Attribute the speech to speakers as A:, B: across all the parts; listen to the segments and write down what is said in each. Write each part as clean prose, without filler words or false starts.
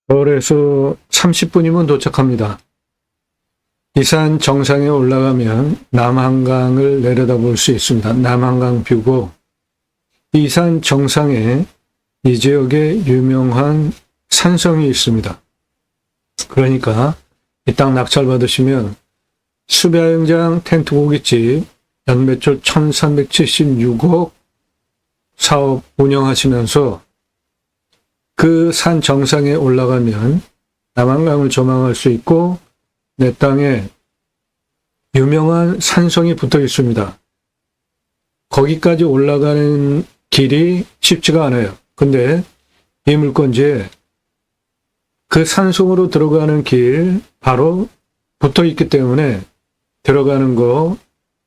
A: 서울에서 30분이면 도착합니다. 이 산 정상에 올라가면 남한강을 내려다볼 수 있습니다. 남한강 뷰고, 이 산 정상에 이 지역에 유명한 산성이 있습니다. 그러니까 이 땅 낙찰 받으시면 수배야영장 텐트 고깃집 연매출 1376억 사업 운영하시면서 그 산 정상에 올라가면 남한강을 조망할 수 있고 내 땅에 유명한 산성이 붙어 있습니다. 거기까지 올라가는 길이 쉽지가 않아요. 근데 이 물건지에 그 산속으로 들어가는 길 바로 붙어 있기 때문에 들어가는 거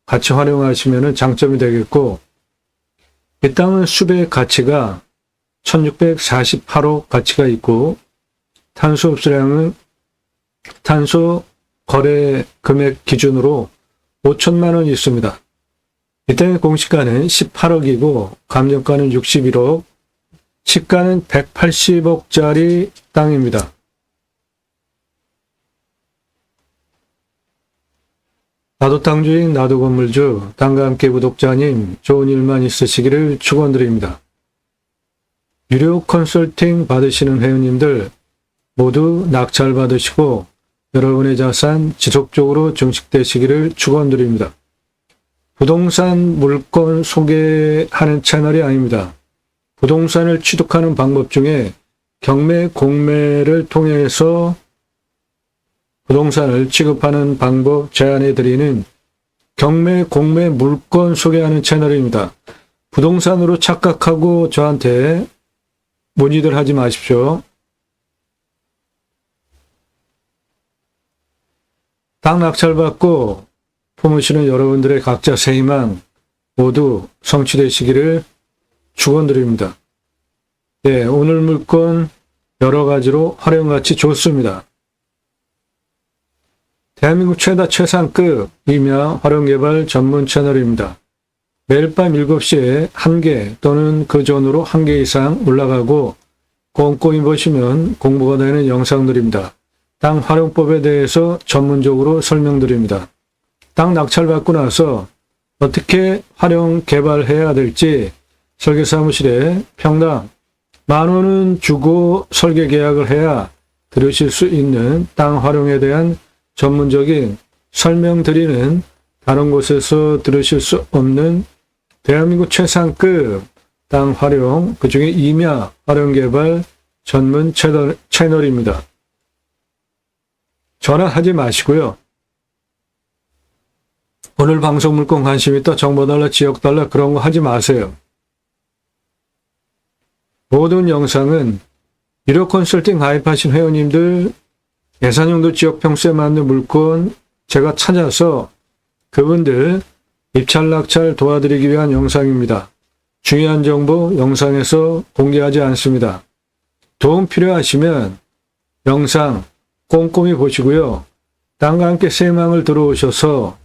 A: 같이 활용하시면 장점이 되겠고, 이 땅은 수배의 가치가 1648억 가치가 있고, 탄소 흡수량은 탄소 거래 금액 기준으로 5천만 원이 있습니다. 이 땅의 공시가는 18억이고 감정가는 61억, 시가는 180억짜리 땅입니다. 나도 땅주인 나도 건물주, 땅과 함께 구독자님 좋은 일만 있으시기를 축원드립니다. 유료 컨설팅 받으시는 회원님들 모두 낙찰 받으시고 여러분의 자산 지속적으로 증식되시기를 축원드립니다. 부동산 물건 소개하는 채널이 아닙니다. 부동산을 취득하는 방법 중에 경매, 공매를 통해서 부동산을 취급하는 방법 제안해 드리는 경매, 공매 물건 소개하는 채널입니다. 부동산으로 착각하고 저한테 문의들 하지 마십시오. 땅 낙찰받고 품으시는 여러분들의 각자 새 희망 모두 성취되시기를 축원드립니다. 네, 오늘 물건 여러 가지로 활용가치 좋습니다. 대한민국 최다 최상급 임야 활용개발 전문 채널입니다. 매일 밤 7시에 1개 또는 그 전후로 1개 이상 올라가고 꼼꼼히 보시면 공부가 되는 영상들입니다. 땅 활용법에 대해서 전문적으로 설명드립니다. 땅 낙찰받고 나서 어떻게 활용 개발해야 될지 설계사무실에 평당 10,000원은 주고 설계 계약을 해야 들으실 수 있는 땅 활용에 대한 전문적인 설명드리는 다른 곳에서 들으실 수 없는 대한민국 최상급 땅 활용, 그중에 임야 활용 개발 전문 채널입니다. 전화하지 마시고요. 오늘 방송 물건 관심 있다, 정보 달라, 지역 달라 그런 거 하지 마세요. 모든 영상은 유료 컨설팅 가입하신 회원님들 예산용도 지역 평수에 맞는 물건 제가 찾아서 그분들 입찰 낙찰 도와드리기 위한 영상입니다. 중요한 정보 영상에서 공개하지 않습니다. 도움 필요하시면 영상 꼼꼼히 보시고요. 땅과 함께 새망을 들어오셔서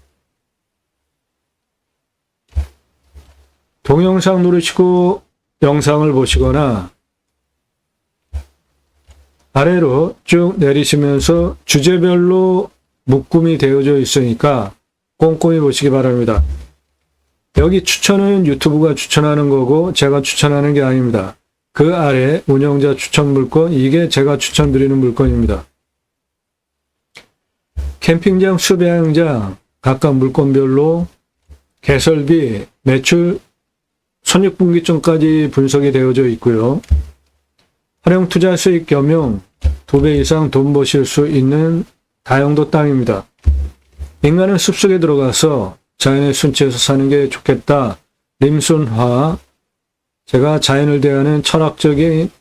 A: 동영상 누르시고 영상을 보시거나 아래로 쭉 내리시면서 주제별로 묶음이 되어져 있으니까 꼼꼼히 보시기 바랍니다. 여기 추천은 유튜브가 추천하는 거고 제가 추천하는 게 아닙니다. 그 아래 운영자 추천 물건, 이게 제가 추천드리는 물건입니다. 캠핑장, 수배야영장 각각 물건별로 개설비, 매출, 손익분기점까지 분석이 되어져 있고요. 활용 투자 수익 겸용 2배 이상 돈 버실 수 있는 다용도 땅입니다. 인간은 숲속에 들어가서 자연의 순치에서 사는 게 좋겠다. 림순화, 제가 자연을 대하는 철학적인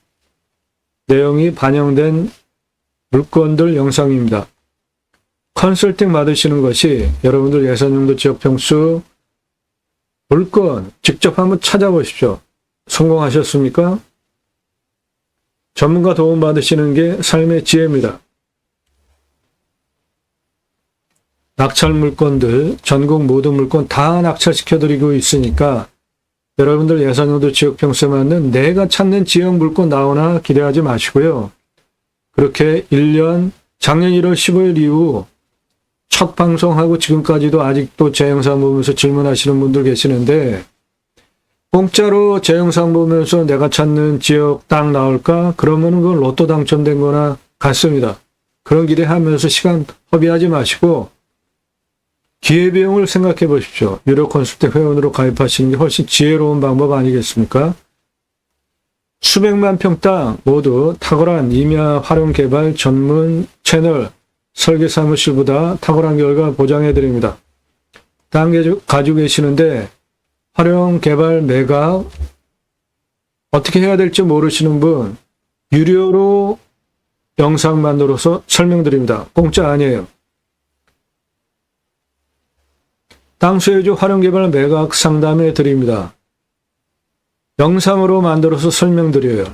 A: 내용이 반영된 물건들 영상입니다. 컨설팅 받으시는 것이 여러분들 예산용도 지역평수 물건 직접 한번 찾아보십시오. 성공하셨습니까? 전문가 도움 받으시는 게 삶의 지혜입니다. 낙찰 물건들, 전국 모든 물건 다 낙찰시켜드리고 있으니까 여러분들 예산용도 지역평수에 맞는 내가 찾는 지역 물건 나오나 기대하지 마시고요. 그렇게 1년, 작년 1월 15일 이후 첫 방송하고 지금까지도 아직도 제 영상 보면서 질문하시는 분들 계시는데, 공짜로 제 영상 보면서 내가 찾는 지역 땅 나올까? 그러면 그건 로또 당첨된 거나 같습니다. 그런 기대하면서 시간 허비하지 마시고 기회비용을 생각해 보십시오. 유료 컨설팅 회원으로 가입하시는 게 훨씬 지혜로운 방법 아니겠습니까? 수백만 평 땅 모두 탁월한 임야 활용 개발 전문 채널 설계사무실보다 탁월한 결과 보장해 드립니다. 땅 가지고 계시는데 활용 개발 매각 어떻게 해야 될지 모르시는 분 유료로 영상 만들어서 설명드립니다. 공짜 아니에요. 땅 소유주 활용 개발 매각 상담해 드립니다. 영상으로 만들어서 설명드려요.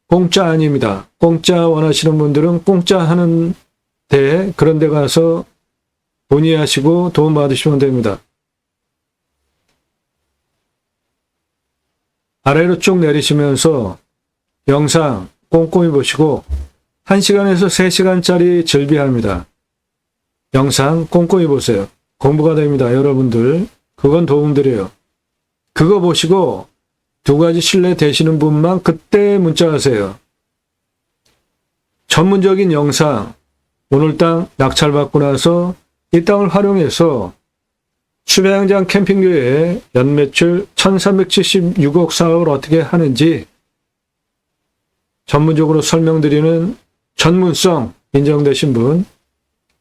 A: 공짜 아닙니다. 공짜 원하시는 분들은 공짜 하는 데 그런 데 가서 문의하시고 도움 받으시면 됩니다. 아래로 쭉 내리시면서 영상 꼼꼼히 보시고 1시간에서 3시간짜리 즐비합니다. 영상 꼼꼼히 보세요. 공부가 됩니다. 여러분들. 그건 도움드려요. 그거 보시고 2가지 신뢰 되시는 분만 그때 문자하세요. 전문적인 영상, 오늘 땅 낙찰받고 나서 이 땅을 활용해서 수배양장 캠핑교회 연매출 1376억 사업을 어떻게 하는지 전문적으로 설명드리는 전문성 인정되신 분,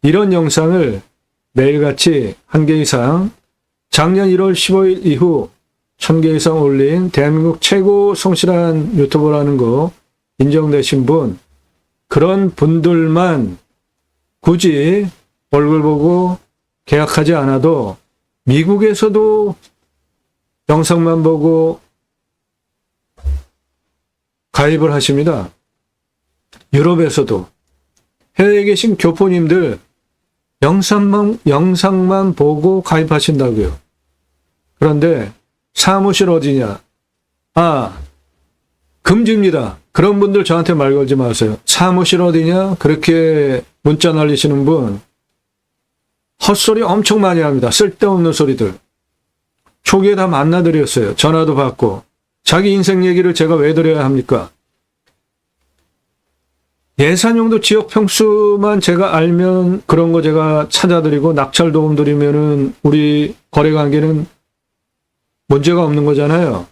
A: 이런 영상을 매일같이 1개 이상 작년 1월 15일 이후 1000개 이상 올린 대한민국 최고 성실한 유튜버라는 거 인정되신 분, 그런 분들만 굳이 얼굴 보고 계약하지 않아도 미국에서도 영상만 보고 가입을 하십니다. 유럽에서도. 해외에 계신 교포님들 영상만 보고 가입하신다고요. 그런데 사무실 어디냐? 금지입니다. 그런 분들 저한테 말 걸지 마세요. 사무실 어디냐? 그렇게 문자 날리시는 분 헛소리 엄청 많이 합니다. 쓸데없는 소리들. 초기에 다 만나드렸어요. 전화도 받고. 자기 인생 얘기를 제가 왜 드려야 합니까? 예산용도 지역 평수만 제가 알면 그런 거 제가 찾아드리고 낙찰 도움 드리면은 우리 거래관계는 문제가 없는 거잖아요.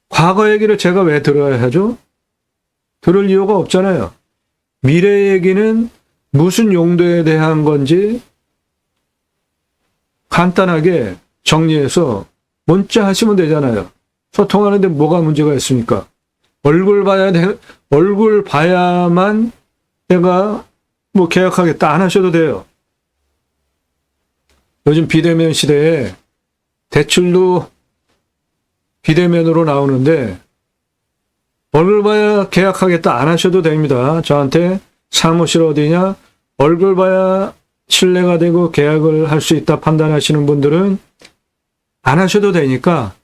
A: 과거 얘기를 제가 왜 들어야 하죠? 들을 이유가 없잖아요. 미래 얘기는 무슨 용도에 대한 건지 간단하게 정리해서 문자 하시면 되잖아요. 소통하는데 뭐가 문제가 있습니까? 얼굴 봐야만 내가 뭐 계약하겠다 안 하셔도 돼요. 요즘 비대면 시대에 대출도 비대면으로 나오는데 얼굴 봐야 계약하겠다 안 하셔도 됩니다. 저한테 사무실 어디냐? 얼굴 봐야 신뢰가 되고 계약을 할 수 있다 판단하시는 분들은 안 하셔도 되니까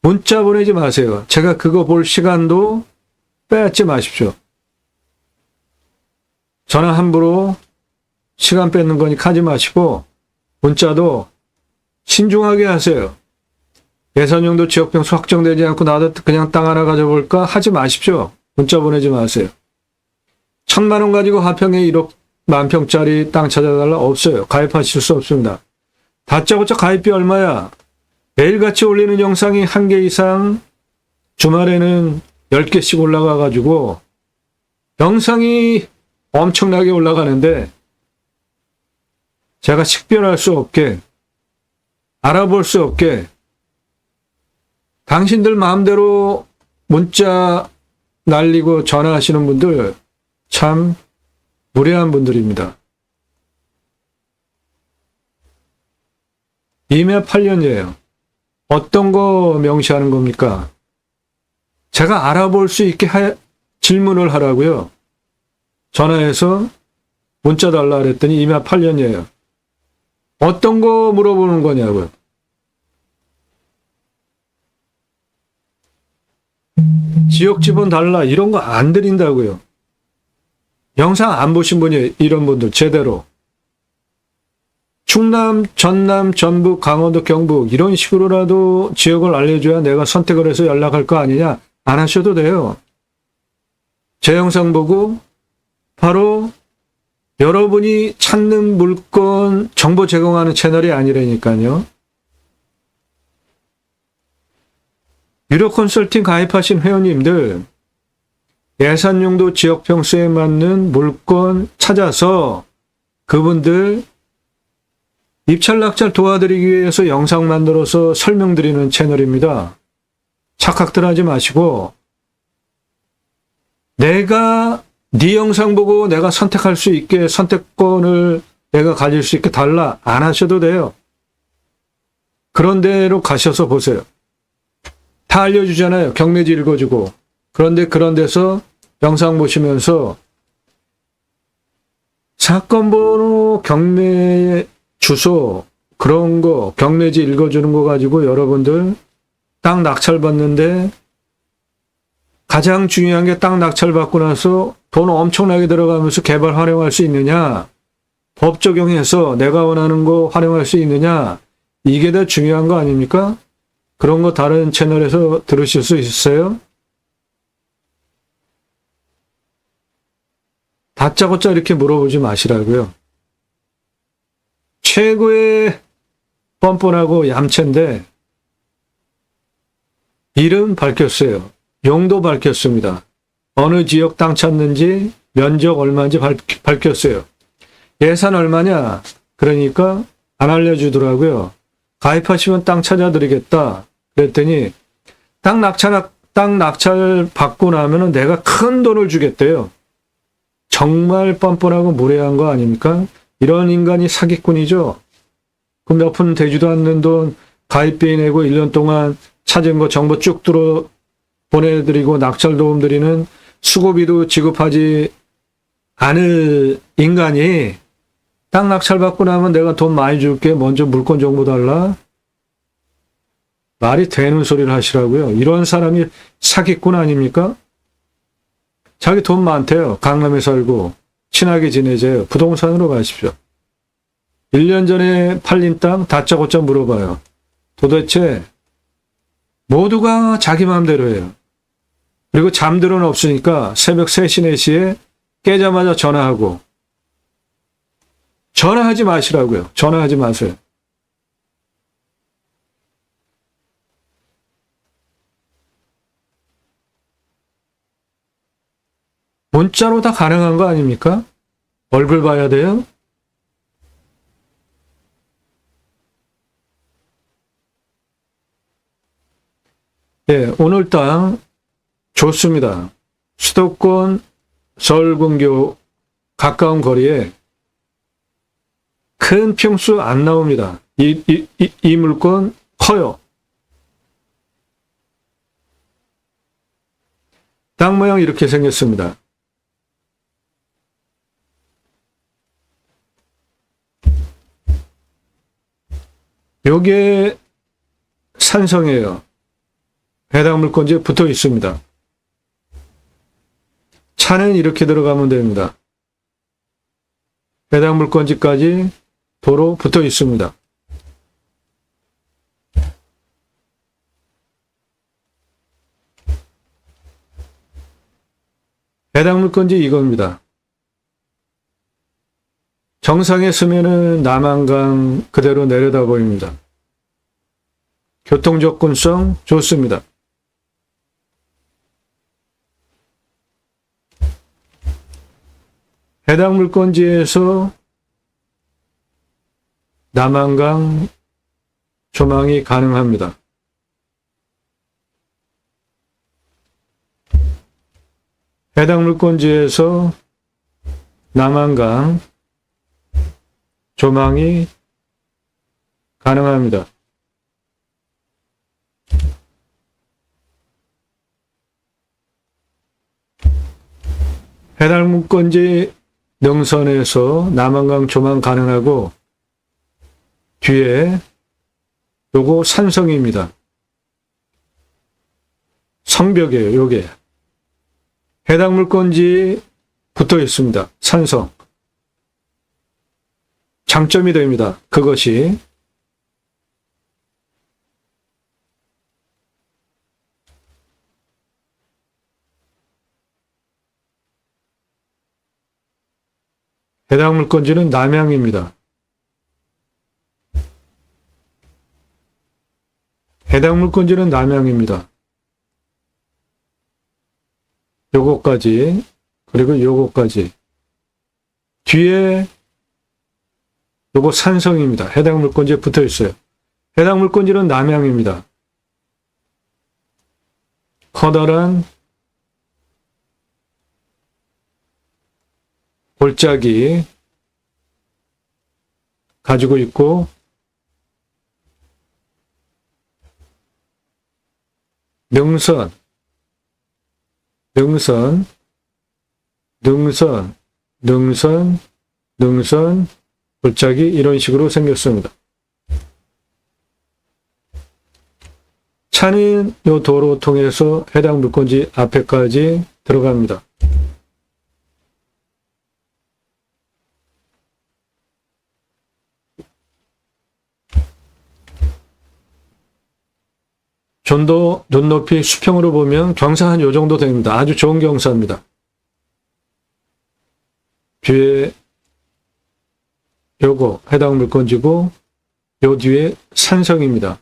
A: 문자 보내지 마세요. 제가 그거 볼 시간도 빼앗지 마십시오. 전화 함부로 시간 뺏는 거니까 하지 마시고 문자도 신중하게 하세요. 예산용도 지역평수 확정되지 않고 나도 그냥 땅 하나 가져볼까? 하지 마십시오. 문자 보내지 마세요. 1000만 원 가지고 하평에 1억 만평짜리 땅 찾아달라? 없어요. 가입하실 수 없습니다. 다짜고짜 가입비 얼마야? 매일같이 올리는 영상이 1개 이상, 주말에는 10개씩 올라가가지고 영상이 엄청나게 올라가는데 제가 식별할 수 없게, 알아볼 수 없게 당신들 마음대로 문자 날리고 전화하시는 분들 참 무례한 분들입니다. 임야 8년이에요. 어떤 거 명시하는 겁니까? 제가 알아볼 수 있게 질문을 하라고요. 전화해서 문자 달라 그랬더니 임야 8년이에요. 어떤 거 물어보는 거냐고요. 지역 지분 달라 이런 거 안 드린다고요. 영상 안 보신 분이 이런 분들 제대로. 충남, 전남, 전북, 강원도, 경북 이런 식으로라도 지역을 알려줘야 내가 선택을 해서 연락할 거 아니냐. 안 하셔도 돼요. 제 영상 보고 바로 여러분이 찾는 물건 정보 제공하는 채널이 아니라니까요. 유료 컨설팅 가입하신 회원님들 예산용도 지역 평수에 맞는 물건 찾아서 그분들 입찰 낙찰 도와드리기 위해서 영상 만들어서 설명드리는 채널입니다. 착각들 하지 마시고 내가 네 영상 보고 내가 선택할 수 있게 선택권을 내가 가질 수 있게 달라 안 하셔도 돼요. 그런 데로 가셔서 보세요. 다 알려주잖아요. 경매지 읽어주고. 그런데 그런 데서 영상 보시면서 사건 번호, 경매 주소 그런 거 경매지 읽어주는 거 가지고 여러분들 땅 낙찰 받는데 가장 중요한 게 땅 낙찰 받고 나서 돈 엄청나게 들어가면서 개발 활용할 수 있느냐, 법 적용해서 내가 원하는 거 활용할 수 있느냐, 이게 더 중요한 거 아닙니까? 그런 거 다른 채널에서 들으실 수 있어요? 다짜고짜 이렇게 물어보지 마시라고요. 최고의 뻔뻔하고 얌체인데 이름 밝혔어요. 용도 밝혔습니다. 어느 지역 땅 찾는지 면적 얼마인지 밝혔어요. 예산 얼마냐? 그러니까 안 알려주더라고요. 가입하시면 땅 찾아드리겠다. 그랬더니 땅 낙찰 받고 나면은 내가 큰 돈을 주겠대요. 정말 뻔뻔하고 무례한 거 아닙니까? 이런 인간이 사기꾼이죠. 그 몇 푼 되지도 않는 돈 가입비 내고 1년 동안 찾은 거 정보 쭉 들어 보내드리고 낙찰 도움 드리는 수고비도 지급하지 않을 인간이 땅 낙찰 받고 나면 내가 돈 많이 줄게 먼저 물건 정보 달라? 말이 되는 소리를 하시라고요. 이런 사람이 사기꾼 아닙니까? 자기 돈 많대요. 강남에 살고 친하게 지내세요. 부동산으로 가십시오. 1년 전에 팔린 땅 다짜고짜 물어봐요. 도대체 모두가 자기 마음대로 해요. 그리고 잠들은 없으니까 새벽 3시, 4시에 깨자마자 전화하고. 전화하지 마시라고요. 전화하지 마세요. 문자로 다 가능한 거 아닙니까? 얼굴 봐야 돼요? 예, 오늘 땅 좋습니다. 수도권 서울근교 가까운 거리에 큰 평수 안 나옵니다. 이 물건 커요. 땅 모양 이렇게 생겼습니다. 요게 산성이에요. 해당 물건지에 붙어 있습니다. 차는 이렇게 들어가면 됩니다. 해당 물건지까지 도로 붙어 있습니다. 해당 물건지 이겁니다. 정상에 서면은 남한강 그대로 내려다 보입니다. 교통 접근성 좋습니다. 해당 물건지에서 남한강 조망이 가능합니다. 해당 물건지에서 남한강 조망이 가능합니다. 해당 물건지 능선에서 남한강 조망 가능하고 뒤에 요거 산성입니다. 성벽이에요. 요게 해당 물건지 붙어 있습니다. 산성. 장점이 됩니다. 그것이. 해당 물건지는 남양입니다. 해당 물건지는 남양입니다. 요거까지, 그리고 요거까지. 뒤에 요거 산성입니다. 해당 물건지에 붙어 있어요. 해당 물건지는 남양입니다. 커다란 골짜기 가지고 있고, 능선, 골짜기 이런 식으로 생겼습니다. 차는 이 도로 통해서 해당 물건지 앞에까지 들어갑니다. 전도 눈높이 수평으로 보면 경사 한 요 정도 됩니다. 아주 좋은 경사입니다. 뒤에 요거 해당 물건지고 요 뒤에 산성입니다.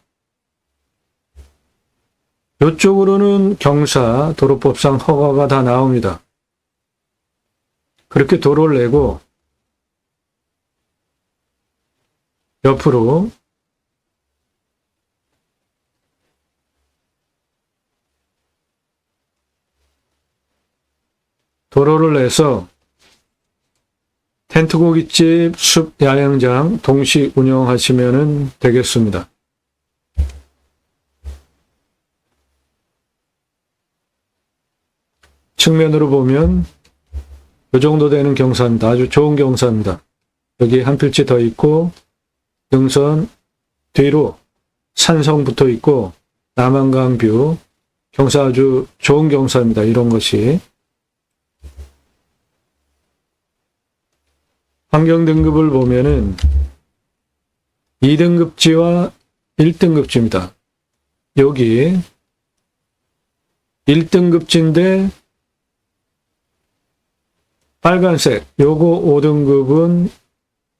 A: 요쪽으로는 경사 도로법상 허가가 다 나옵니다. 그렇게 도로를 내고 옆으로 도로를 내서 텐트 고깃집, 숲 야영장 동시 운영하시면 되겠습니다. 측면으로 보면 이 정도 되는 경사입니다. 아주 좋은 경사입니다. 여기 한 필지 더 있고 능선 뒤로 산성 붙어 있고 남한강 뷰 경사 아주 좋은 경사입니다. 이런 것이. 환경 등급을 보면은 2등급지와 1등급지입니다. 여기 1등급지인데 빨간색 요거 5등급은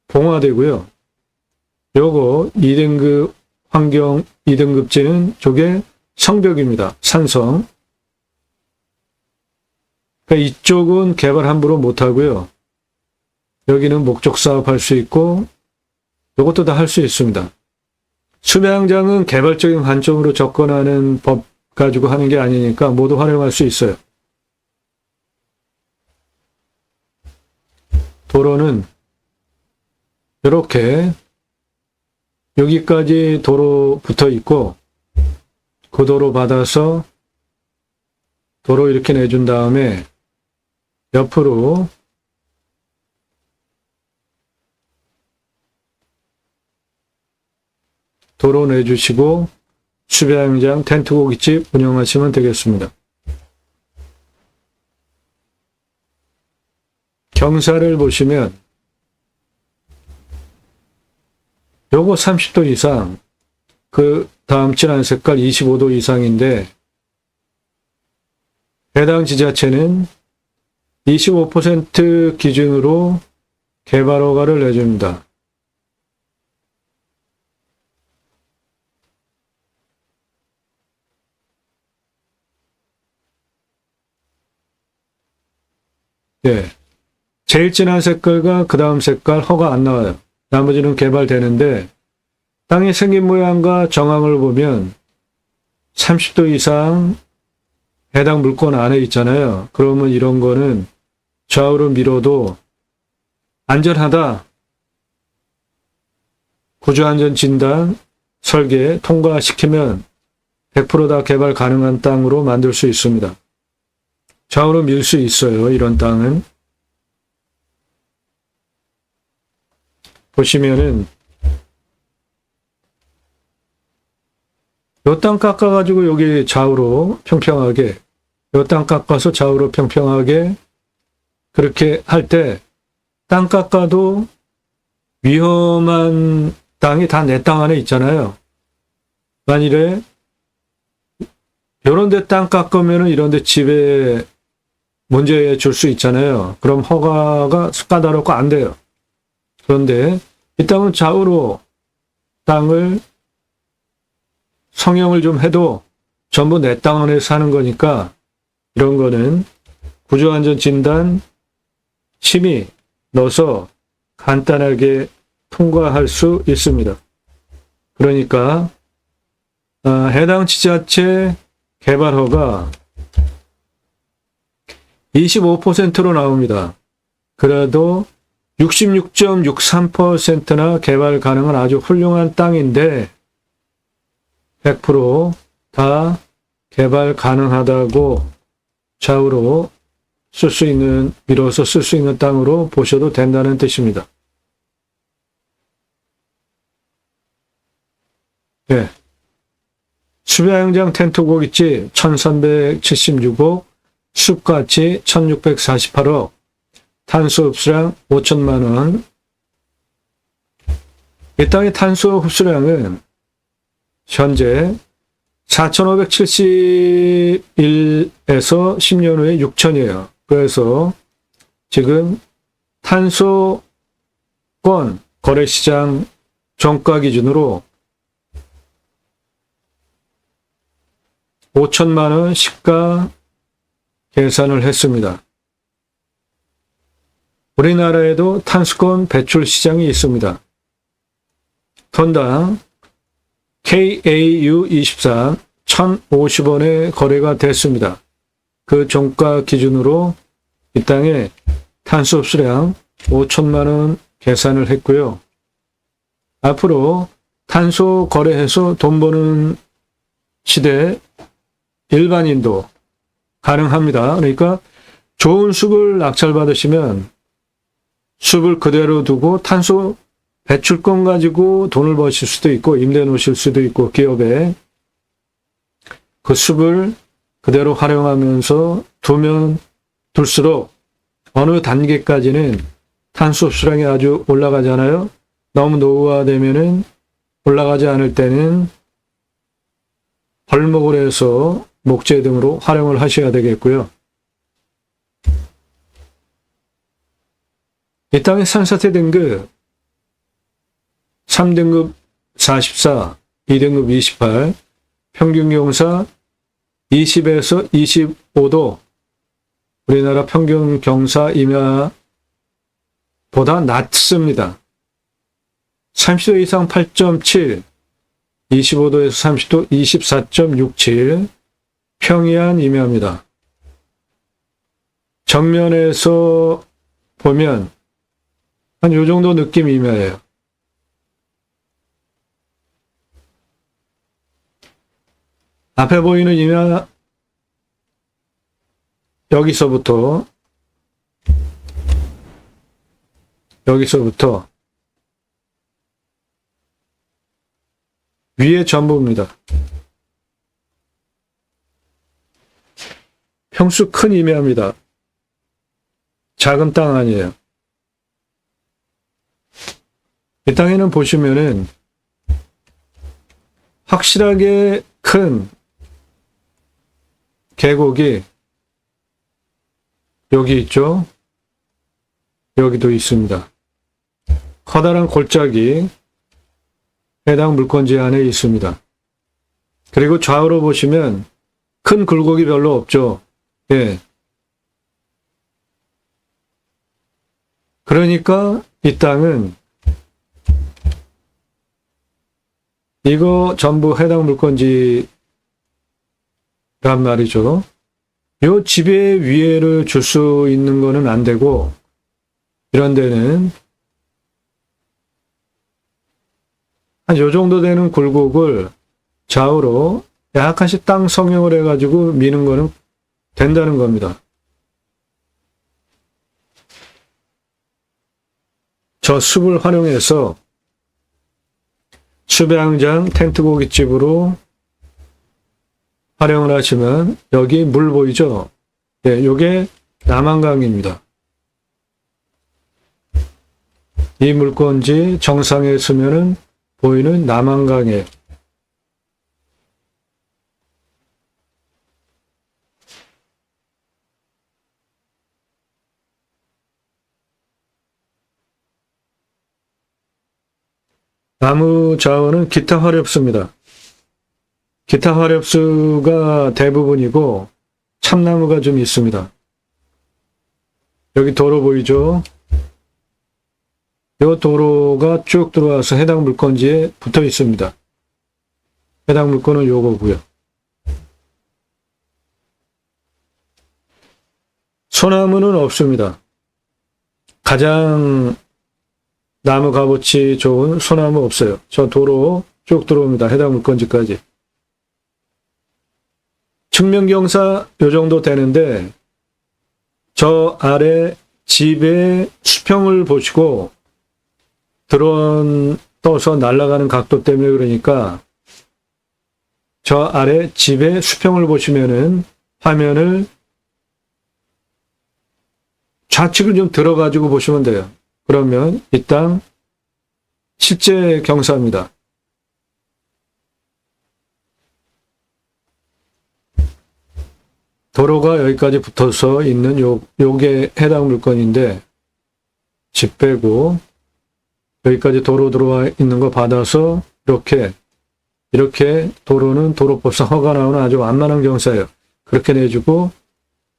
A: 봉화되고요. 요거 2등급 환경 2등급지는 저게 성벽입니다. 산성. 그러니까 이쪽은 개발 함부로 못하고요. 여기는 목적 사업 할 수 있고 이것도 다 할 수 있습니다. 수매항장은 개발적인 관점으로 접근하는 법 가지고 하는 게 아니니까 모두 활용할 수 있어요. 도로는 이렇게 여기까지 도로 붙어 있고 그 도로 받아서 도로 이렇게 내준 다음에 옆으로 도로 내주시고 수배양장 텐트 고깃집 운영하시면 되겠습니다. 경사를 보시면 요거 30도 이상, 그 다음 진한 색깔 25도 이상인데 해당 지자체는 25% 기준으로 개발 허가를 내줍니다. 예. 제일 진한 색깔과 그 다음 색깔 허가 안 나와요. 나머지는 개발되는데 땅의 생긴 모양과 정황을 보면 30도 이상 해당 물권 안에 있잖아요. 그러면 이런 거는 좌우로 밀어도 안전하다. 구조안전 진단, 설계 통과시키면 100% 다 개발 가능한 땅으로 만들 수 있습니다. 좌우로 밀 수 있어요. 이런 땅은. 보시면은 요 땅 깎아가지고 여기 좌우로 평평하게 요 땅 깎아서 좌우로 평평하게 그렇게 할 때 땅 깎아도 위험한 땅이 다 내 땅 안에 있잖아요. 만일에 이런 데 땅 깎으면 이런 데 집에 문제 줄 수 있잖아요. 그럼 허가가 까다롭고 안 돼요. 그런데 이 땅은 좌우로 땅을 성형을 좀 해도 전부 내 땅 안에 사는 거니까 이런 거는 구조안전진단 심의 넣어서 간단하게 통과할 수 있습니다. 그러니까 해당 지자체 개발허가 25%로 나옵니다. 그래도 66.63%나 개발 가능한 아주 훌륭한 땅인데 100% 개발 가능하다고 좌우로 쓸 수 있는, 밀어서 쓸 수 있는 땅으로 보셔도 된다는 뜻입니다. 네. 수배양장 텐트 고깃집 1376억, 숲가치 1648억, 탄소 흡수량 5천만 원. 이 땅의 탄소 흡수량은 현재 4,571에서 10년 후에 6천이에요. 그래서 지금 탄소권 거래시장 종가 기준으로 5천만 원 시가 계산을 했습니다. 우리나라에도 탄소권 배출 시장이 있습니다. 톤당 KAU23 1,050원에 거래가 됐습니다. 그 종가 기준으로 이 땅에 탄소 흡수량 5천만 원 계산을 했고요. 앞으로 탄소 거래해서 돈 버는 시대 일반인도 가능합니다. 그러니까 좋은 숲을 낙찰받으시면 숲을 그대로 두고 탄소 배출권 가지고 돈을 버실 수도 있고 임대 놓으실 수도 있고 기업에 그 숲을 그대로 활용하면서 두면 둘수록 어느 단계까지는 탄소 흡수량이 아주 올라가잖아요. 너무 노후화되면은 올라가지 않을 때는 벌목을 해서 목재 등으로 활용을 하셔야 되겠고요. 이 땅의 산사태 등급 3등급 44, 2등급 28, 평균 경사 20에서 25도, 우리나라 평균 경사 임야보다 낮습니다. 30도 이상 8.7, 25도에서 30도 24.67, 평이한 임야입니다. 정면에서 보면 한 요 정도 느낌 임야예요. 앞에 보이는 임야 여기서부터 위에 전부입니다. 평수 큰 임야입니다. 작은 땅 아니에요. 이 땅에는 보시면은 확실하게 큰 계곡이 여기 있죠. 여기도 있습니다. 커다란 골짜기 해당 물건지 안에 있습니다. 그리고 좌우로 보시면 큰 굴곡이 별로 없죠. 예. 그러니까 이 땅은 이거 전부 해당 물건지란 말이죠. 요 집의 위해를 줄 수 있는 거는 안 되고, 이런 데는 한 요 정도 되는 굴곡을 좌우로 약간씩 땅 성형을 해가지고 미는 거는 된다는 겁니다. 저 숲을 활용해서 수배양장 텐트 고깃집으로 활용을 하시면, 여기 물 보이죠? 예, 요게 남한강입니다. 이 물건지 정상에 서면은 보이는 남한강에 나무 자원은 기타 화렵수입니다. 기타 화렵수가 대부분이고 참나무가 좀 있습니다. 여기 도로 보이죠? 이 도로가 쭉 들어와서 해당 물건지에 붙어 있습니다. 해당 물건은 요거고요. 소나무는 없습니다. 가장 나무 값어치 좋은 소나무 없어요. 저 도로 쭉 들어옵니다. 해당 물건지까지. 측면경사 요 정도 되는데 저 아래 집의 수평을 보시고 드론 떠서 날아가는 각도 때문에 그러니까 저 아래 집의 수평을 보시면은 화면을 좌측을 좀 들어가지고 보시면 돼요. 그러면 이 땅 실제 경사입니다. 도로가 여기까지 붙어서 있는 요게 해당 물건인데 집 빼고 여기까지 도로 들어와 있는 거 받아서 이렇게 도로는 도로법상 허가 나오는 아주 완만한 경사예요. 그렇게 내주고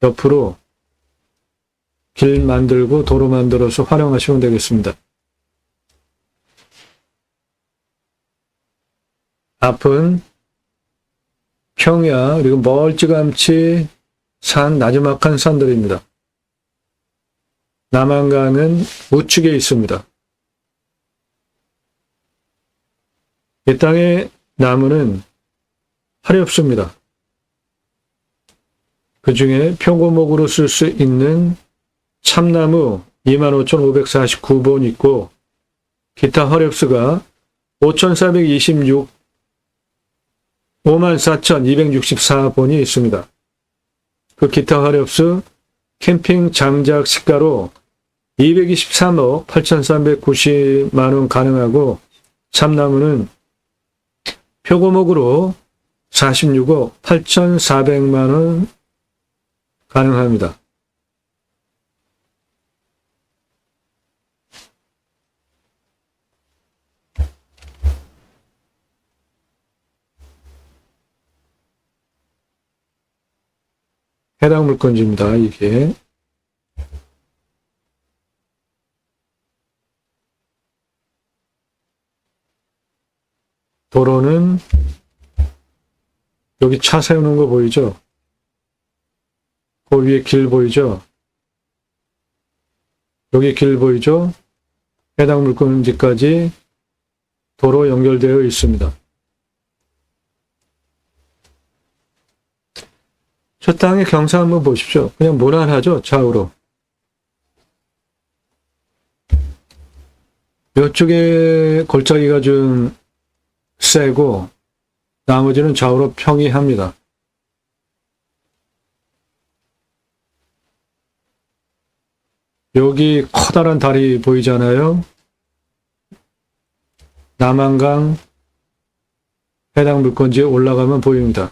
A: 옆으로 길 만들고 도로 만들어서 활용하시면 되겠습니다. 앞은 평야 그리고 멀찌감치 산 나지막한 산들입니다. 남한강은 우측에 있습니다. 이 땅의 나무는 화렵수입니다. 그 중에 표고목으로 쓸 수 있는 참나무 25,549본 있고 기타 화렵수가 54,264본이 있습니다. 그 기타 화렵수 캠핑 장작 시가로 223억 8,390만 원 가능하고 참나무는 표고목으로 46억 8,400만 원 가능합니다. 해당 물건지입니다. 이게 도로는 여기 차 세우는 거 보이죠? 그 위에 길 보이죠? 여기 길 보이죠? 해당 물건지까지 도로 연결되어 있습니다. 저 땅의 경사 한번 보십시오. 그냥 무난하죠? 좌우로. 이쪽에 골짜기가 좀 세고 나머지는 좌우로 평이합니다. 여기 커다란 다리 보이잖아요. 남한강 해당 물건지에 올라가면 보입니다.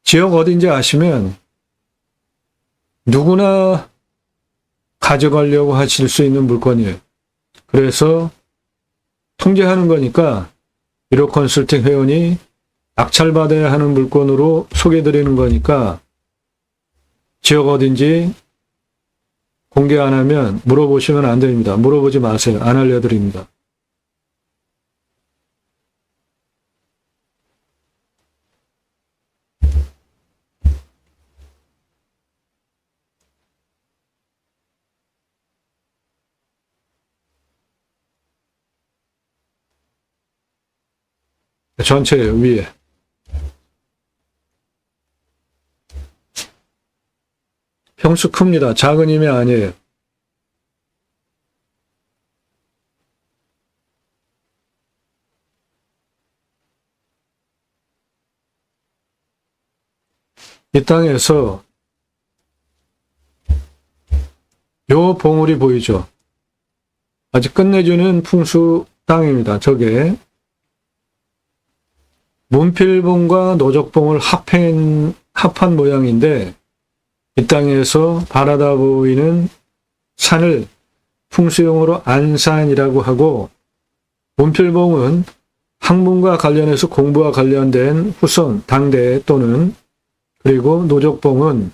A: 지역 어딘지 아시면 누구나 가져가려고 하실 수 있는 물건이에요. 그래서 통제하는 거니까 1호 컨설팅 회원이 낙찰받아야 하는 물건으로 소개해드리는 거니까 지역 어딘지 공개 안 하면 물어보시면 안 됩니다. 물어보지 마세요. 안 알려드립니다. 전체예요, 위에. 평수 큽니다. 작은 힘이 아니에요. 이 땅에서 요 봉우리 보이죠? 아주 끝내주는 풍수 땅입니다. 저게 문필봉과 노적봉을 합한 모양인데 이 땅에서 바라다 보이는 산을 풍수용어로 안산이라고 하고 문필봉은 학문과 관련해서 공부와 관련된 후손, 당대 또는 그리고 노적봉은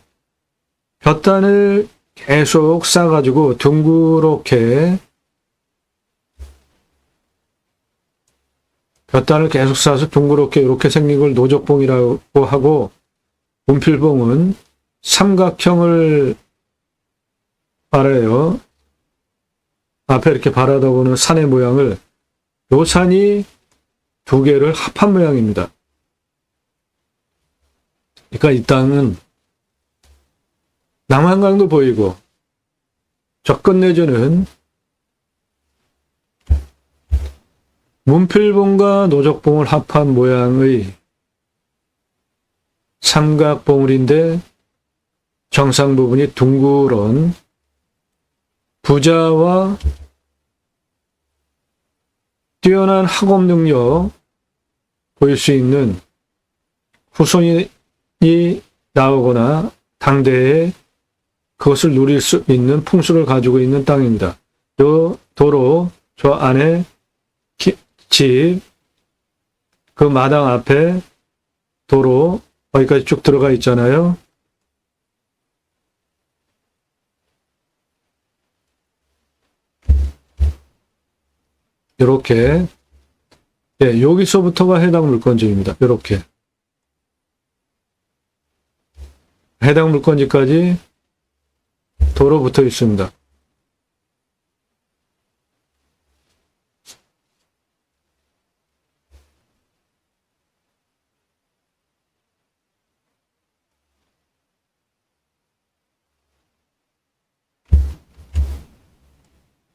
A: 볕단을 계속 쌓아가지고 둥그렇게 볕단을 계속 쌓아서 둥그렇게 이렇게 생긴 걸 노적봉이라고 하고 문필봉은 삼각형을 말해요. 앞에 이렇게 바라다보는 산의 모양을 요 산이 두 개를 합한 모양입니다. 그러니까 이 땅은 남한강도 보이고 저 끝내주는 문필봉과 노적봉을 합한 모양의 삼각봉우리인데 정상 부분이 둥그런 부자와 뛰어난 학업 능력 보일 수 있는 후손이 나오거나 당대에 그것을 누릴 수 있는 풍수를 가지고 있는 땅입니다. 요 도로 저 안에 집, 그 마당 앞에 도로 거기까지 쭉 들어가 있잖아요. 이렇게 여기서부터가 해당 물건지입니다. 이렇게 해당 물건지까지 도로 붙어 있습니다.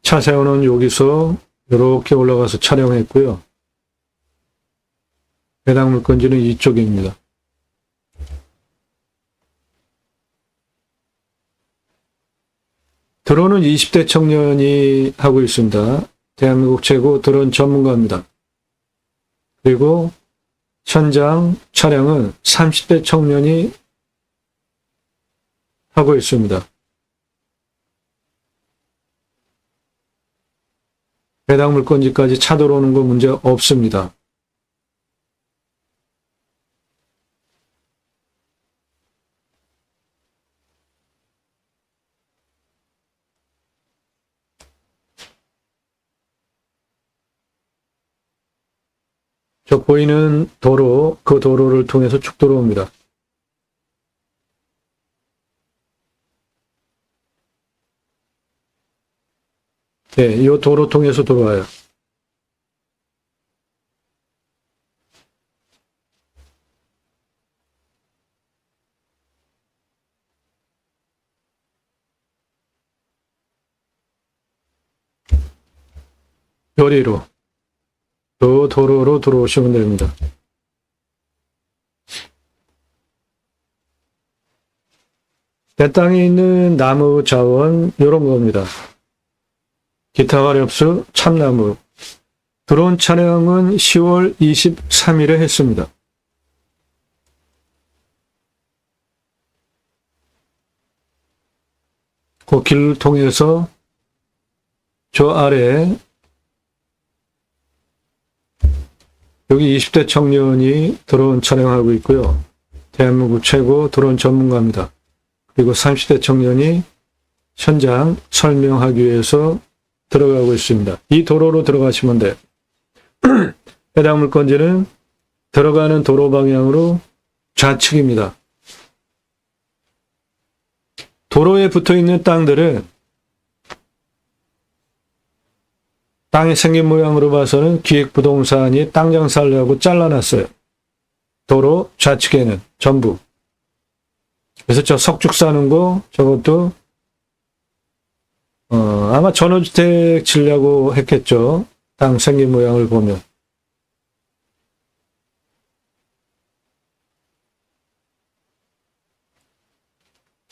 A: 차 세우는 여기서 이렇게 올라가서 촬영했고요. 해당 물건지는 이쪽입니다. 드론은 20대 청년이 하고 있습니다. 대한민국 최고 드론 전문가입니다. 그리고 현장 촬영은 30대 청년이 하고 있습니다. 해당 물건지까지 차 들어오는 거 문제 없습니다. 저 보이는 도로, 그 도로를 통해서 쭉 들어옵니다. 네, 이 도로 통해서 들어와요. 요리로 또 도로로 들어오시면 됩니다. 내 땅에 있는 나무 자원 이런 겁니다. 기타 화렵수, 참나무. 드론 촬영은 10월 23일에 했습니다. 그 길을 통해서 저 아래 여기 20대 청년이 드론 촬영하고 있고요. 대한민국 최고 드론 전문가입니다. 그리고 30대 청년이 현장 설명하기 위해서 들어가고 있습니다. 이 도로로 들어가시면 돼요. 해당 물건지는 들어가는 도로 방향으로 좌측입니다. 도로에 붙어있는 땅들은 땅이 생긴 모양으로 봐서는 기획부동산이 땅 장사를 하고 잘라놨어요. 도로 좌측에는 전부. 그래서 저 석죽 사는 거 저것도 아마 전원주택 지려고 했겠죠. 땅 생긴 모양을 보면.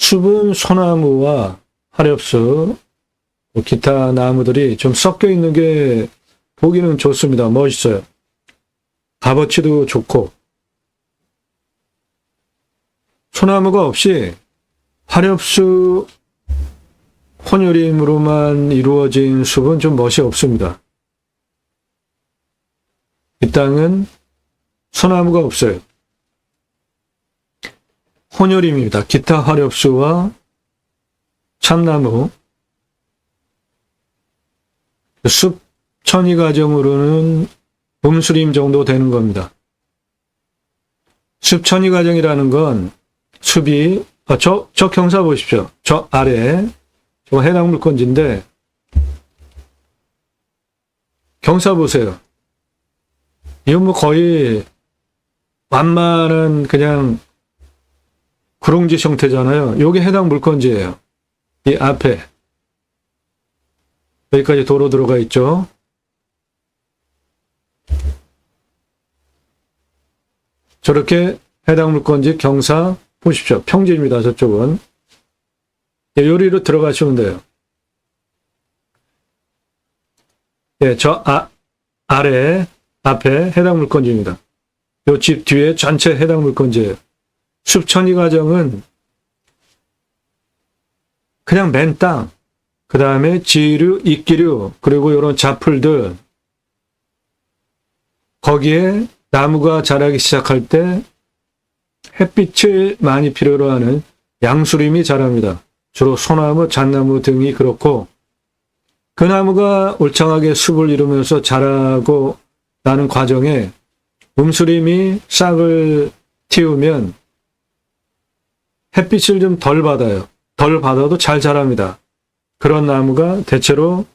A: 숲은 소나무와 화렵수, 기타 나무들이 좀 섞여 있는 게 보기는 좋습니다. 멋있어요. 값어치도 좋고. 소나무가 없이 화렵수 혼혈임으로만 이루어진 숲은 좀 멋이 없습니다. 이 땅은 소나무가 없어요. 혼혈임입니다. 기타 화렵수와 참나무. 숲 천이 가정으로는 음수림 정도 되는 겁니다. 숲 천이 가정이라는 건 숲이 저 경사 보십시오. 저 아래 저 해당 물건지인데 경사 보세요. 이건 뭐 거의 완만한 그냥 구릉지 형태잖아요. 요게 해당 물건지예요. 이 앞에 여기까지 도로 들어가 있죠. 저렇게 해당 물건지 경사 보십시오. 평지입니다. 저쪽은. 요리로 들어가시면 돼요. 예, 저 아래 앞에 해당 물건지입니다. 요 집 뒤에 전체 해당 물건지예요. 숲천이 가정은 그냥 맨 땅, 그 다음에 지류, 이끼류, 그리고 이런 잡풀들, 거기에 나무가 자라기 시작할 때 햇빛을 많이 필요로 하는 양수림이 자랍니다. 주로 소나무, 잣나무 등이 그렇고, 그 나무가 울창하게 숲을 이루면서 자라고 나는 과정에 음수림이 싹을 틔우면 햇빛을 좀 덜 받아요. 덜 받아도 잘 자랍니다. 그런 나무가 대체로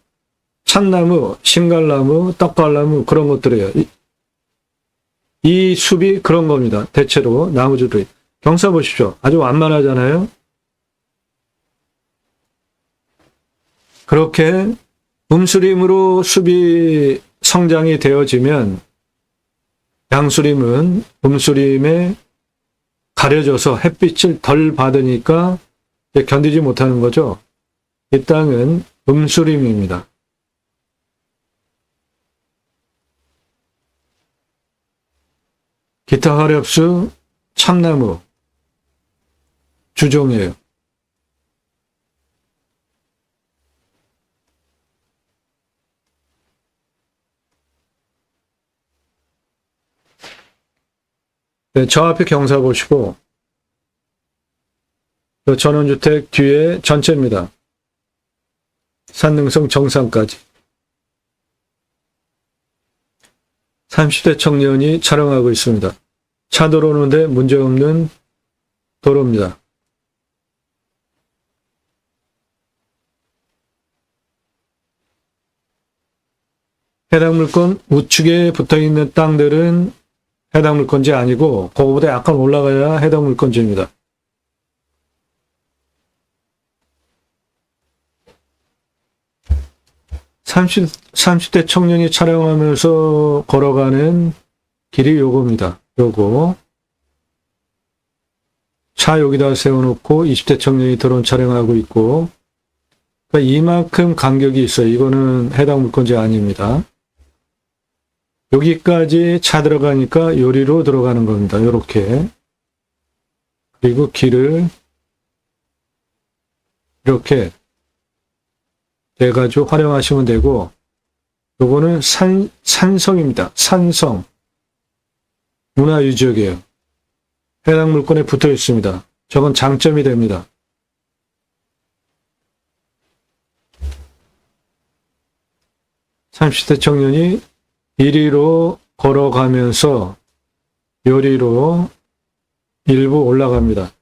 A: 참나무, 신갈나무, 떡갈나무 그런 것들이에요. 이 숲이 그런 겁니다. 대체로 나무들이. 경사 보십시오. 아주 완만하잖아요. 그렇게 음수림으로 숲이 성장이 되어지면 양수림은 음수림에 가려져서 햇빛을 덜 받으니까 견디지 못하는 거죠. 이 땅은 음수림입니다. 기타 화렵수, 참나무, 주종이에요. 네, 저 앞에 경사 보시고, 전원주택 뒤에 전체입니다. 산능성 정상까지. 30대 청년이 촬영하고 있습니다. 차 들어오는데 문제없는 도로입니다. 해당 물건 우측에 붙어있는 땅들은 해당 물건지 아니고 그거보다 약간 올라가야 해당 물건지입니다. 삼십 대 청년이 촬영하면서 걸어가는 길이 요겁니다. 요거. 차 여기다 세워놓고 20대 청년이 드론 촬영하고 있고, 그러니까 이만큼 간격이 있어요. 이거는 해당 물건지 아닙니다. 여기까지 차 들어가니까 요리로 들어가는 겁니다. 요렇게. 그리고 길을 이렇게 해가지고 활용하시면 되고, 요거는 산성입니다. 산성. 문화유적이에요. 해당 물건에 붙어 있습니다. 저건 장점이 됩니다. (30대) 청년이 이리로 걸어가면서 요리로 일부 올라갑니다.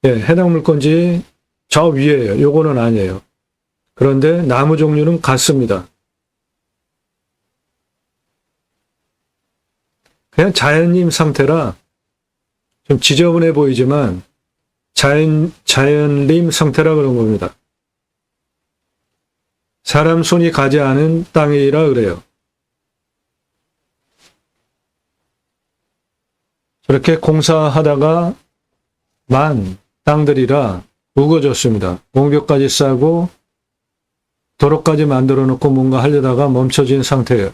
A: 예, 해당 물건지 저 위에요. 요거는 아니에요. 그런데 나무 종류는 같습니다. 그냥 자연림 상태라 좀 지저분해 보이지만 자연림 상태라 그런 겁니다. 사람 손이 가지 않은 땅이라 그래요. 그렇게 공사하다가 만 땅들이라 우거졌습니다. 옹벽까지 싸고 도로까지 만들어 놓고 뭔가 하려다가 멈춰진 상태예요.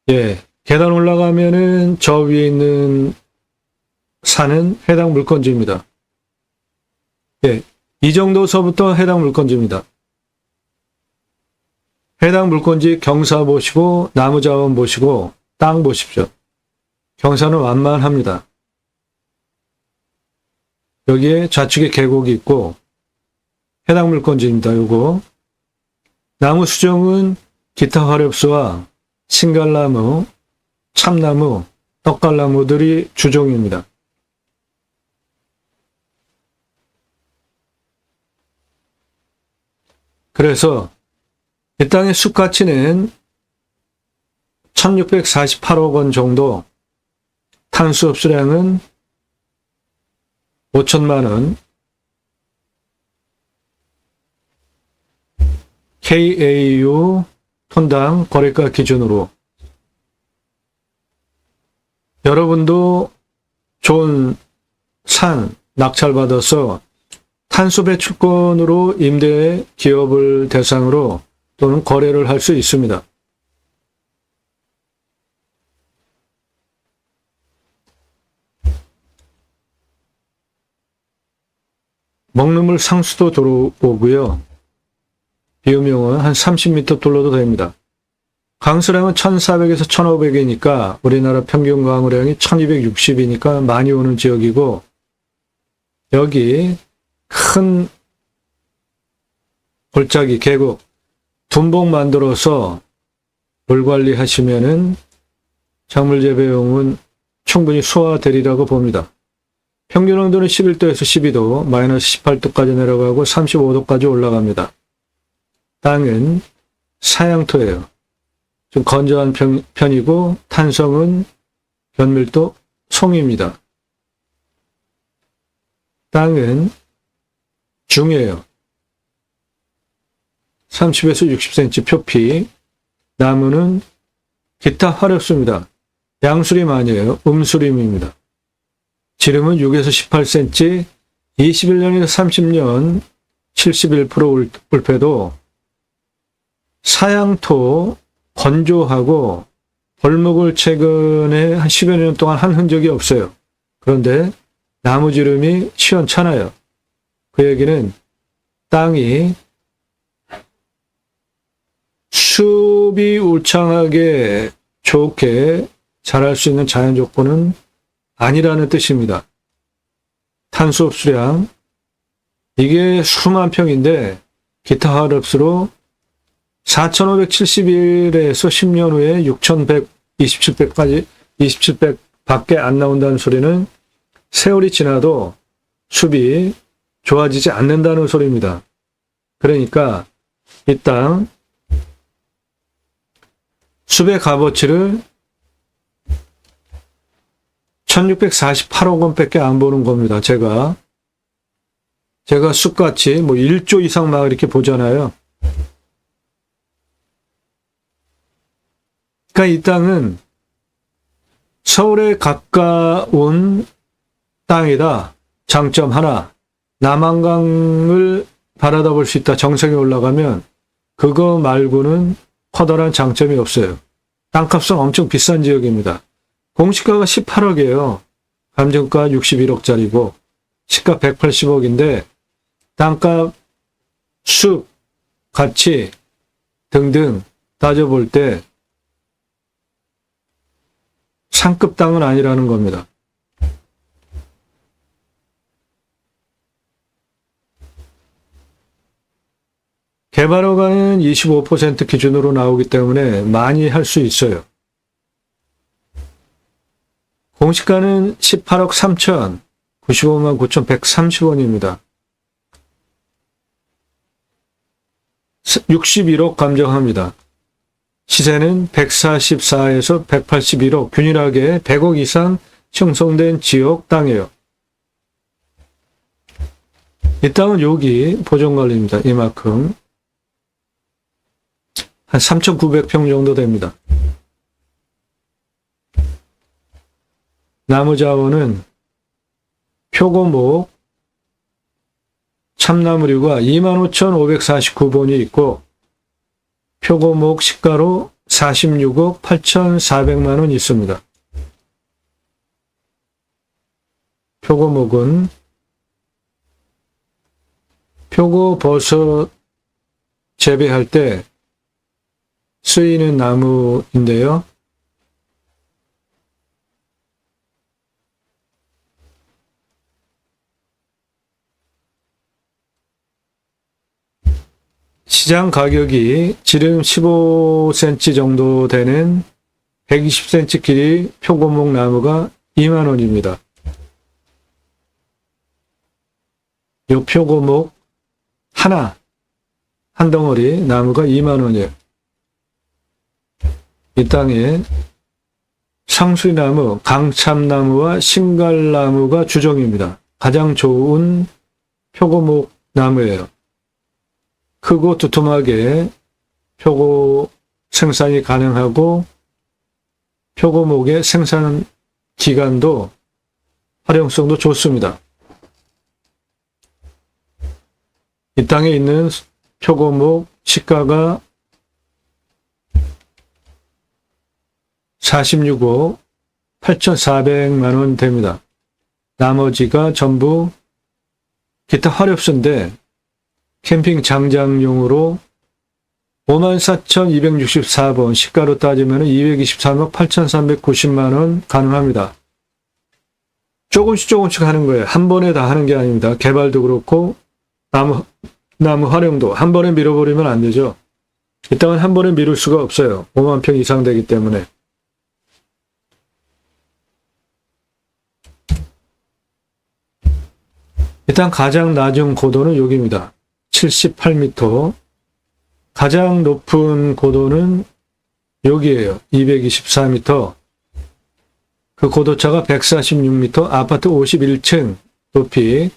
A: 예, 계단 올라가면은 저 위에 있는 산은 해당 물건지입니다. 예, 이 정도서부터 해당 물건지입니다. 해당 물건지 경사 보시고 나무 자원 보시고 땅 보십시오. 경사는 완만합니다. 여기에 좌측에 계곡이 있고 해당 물건지입니다. 요거 나무 수정은 기타 화렵수와 신갈나무, 참나무, 떡갈나무들이 주종입니다. 그래서 이 땅의 숲가치는 1648억 원 정도, 탄수 흡수량은 5천만 원, KAU 톤당 거래가 기준으로 여러분도 좋은 산 낙찰받아서 탄소 배출권으로 임대 기업을 대상으로 또는 거래를 할 수 있습니다. 먹는 물 상수도 들어오고요. 비움용은 한 30m 둘러도 됩니다. 강수량은 1,400에서 1,500이니까 우리나라 평균 강우량이 1,260이니까 많이 오는 지역이고 여기 큰 골짜기, 계곡, 둔봉 만들어서 물 관리하시면은 작물 재배용은 충분히 소화되리라고 봅니다. 평균 온도는 11도에서 12도, 마이너스 18도까지 내려가고 35도까지 올라갑니다. 땅은 사양토예요. 좀 건조한 편이고 탄성은 견밀도 송입니다. 땅은 중이에요. 30에서 60cm 표피. 나무는 기타 화렵수입니다. 양수림 아니에요. 음수림입니다. 지름은 6에서 18cm, 21년에서 30년 71% 울패도 사양토 건조하고 벌목을 최근에 한 10여 년 동안 한 흔적이 없어요. 그런데 나무 지름이 시원찮아요. 그 얘기는 땅이 숲이 울창하게 좋게 자랄 수 있는 자연 조건은 아니라는 뜻입니다. 탄소 흡수량 이게 수만 평인데 기타 화렵수로 4,571에서 10년 후에 6,127배까지 27배밖에 안 나온다는 소리는 세월이 지나도 숲이 좋아지지 않는다는 소리입니다. 그러니까 이 땅 숲의 값어치를 1,648억 원밖에 안 보는 겁니다. 제가 숲같이 뭐 1조 이상 막 이렇게 보잖아요. 그러니까 이 땅은 서울에 가까운 땅이다. 장점 하나, 남한강을 바라다 볼 수 있다. 정상에 올라가면 그거 말고는 커다란 장점이 없어요. 땅값은 엄청 비싼 지역입니다. 공시가가 18억이에요. 감정가 61억짜리고 시가 180억인데 땅값, 숲, 가치 등등 따져볼 때 상급 땅은 아니라는 겁니다. 개발 허가는 25% 기준으로 나오기 때문에 많이 할 수 있어요. 공시가는 18억 3천 95만 9,130원입니다. 61억 감정합니다. 시세는 144에서 181억, 균일하게 100억 이상 형성된 지역 땅이에요. 이 땅은 여기 보존관리입니다. 이만큼. 한 3,900평 정도 됩니다. 나무 자원은 표고목, 참나무류가 25,549본이 있고 표고목 시가로 46억 8,400만 원 있습니다. 표고목은 표고버섯 재배할 때 쓰이는 나무인데요. 시장 가격이 지름 15cm 정도 되는 120cm 길이 표고목 나무가 2만 원입니다. 이 표고목 한 덩어리 나무가 2만 원이에요. 이 땅에 상수리나무, 강참나무와 신갈나무가 주종입니다. 가장 좋은 표고목 나무예요. 크고 두툼하게 표고 생산이 가능하고 표고목의 생산 기간도 활용성도 좋습니다. 이 땅에 있는 표고목 시가가 46억 8,400만 원 됩니다. 나머지가 전부 기타 화렵수인데 캠핑 장장용으로 54,264번, 시가로 따지면 223억 8,390만 원 가능합니다. 조금씩 하는 거예요. 한 번에 다 하는 게 아닙니다. 개발도 그렇고 나무 활용도 한 번에 밀어버리면 안 되죠. 이 땅은 한 번에 미룰 수가 없어요. 5만 평 이상 되기 때문에. 일단 가장 낮은 고도는 여기입니다. 78m. 가장 높은 고도는 여기에요. 224m. 그 고도차가 146m, 아파트 51층 높이,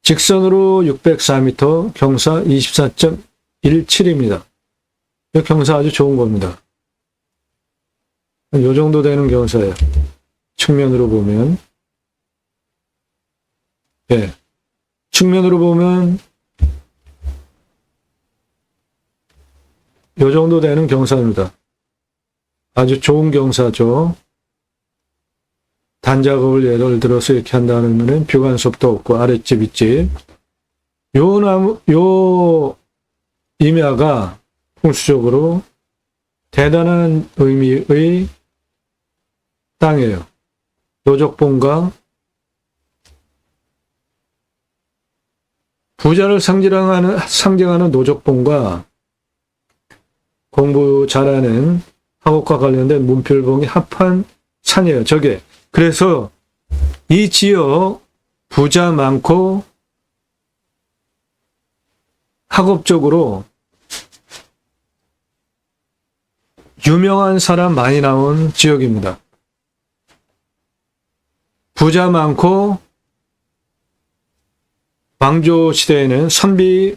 A: 직선으로 604m, 경사 24.17입니다. 이 경사 아주 좋은 겁니다. 이 정도 되는 경사예요. 측면으로 보면. 예. 측면으로 보면 이 정도 되는 경사입니다. 아주 좋은 경사죠. 단작업을 예를 들어서 이렇게 한다면 뷰간섭도 없고 아랫집 윗집. 요 임야가 풍수적으로 대단한 의미의 땅이에요. 노적봉과 부자를 상징하는 노적봉과 공부 잘하는 학업과 관련된 문필봉이 합한 산이에요. 저게. 그래서 이 지역 부자 많고 학업적으로 유명한 사람 많이 나온 지역입니다. 부자 많고 왕조 시대에는 선비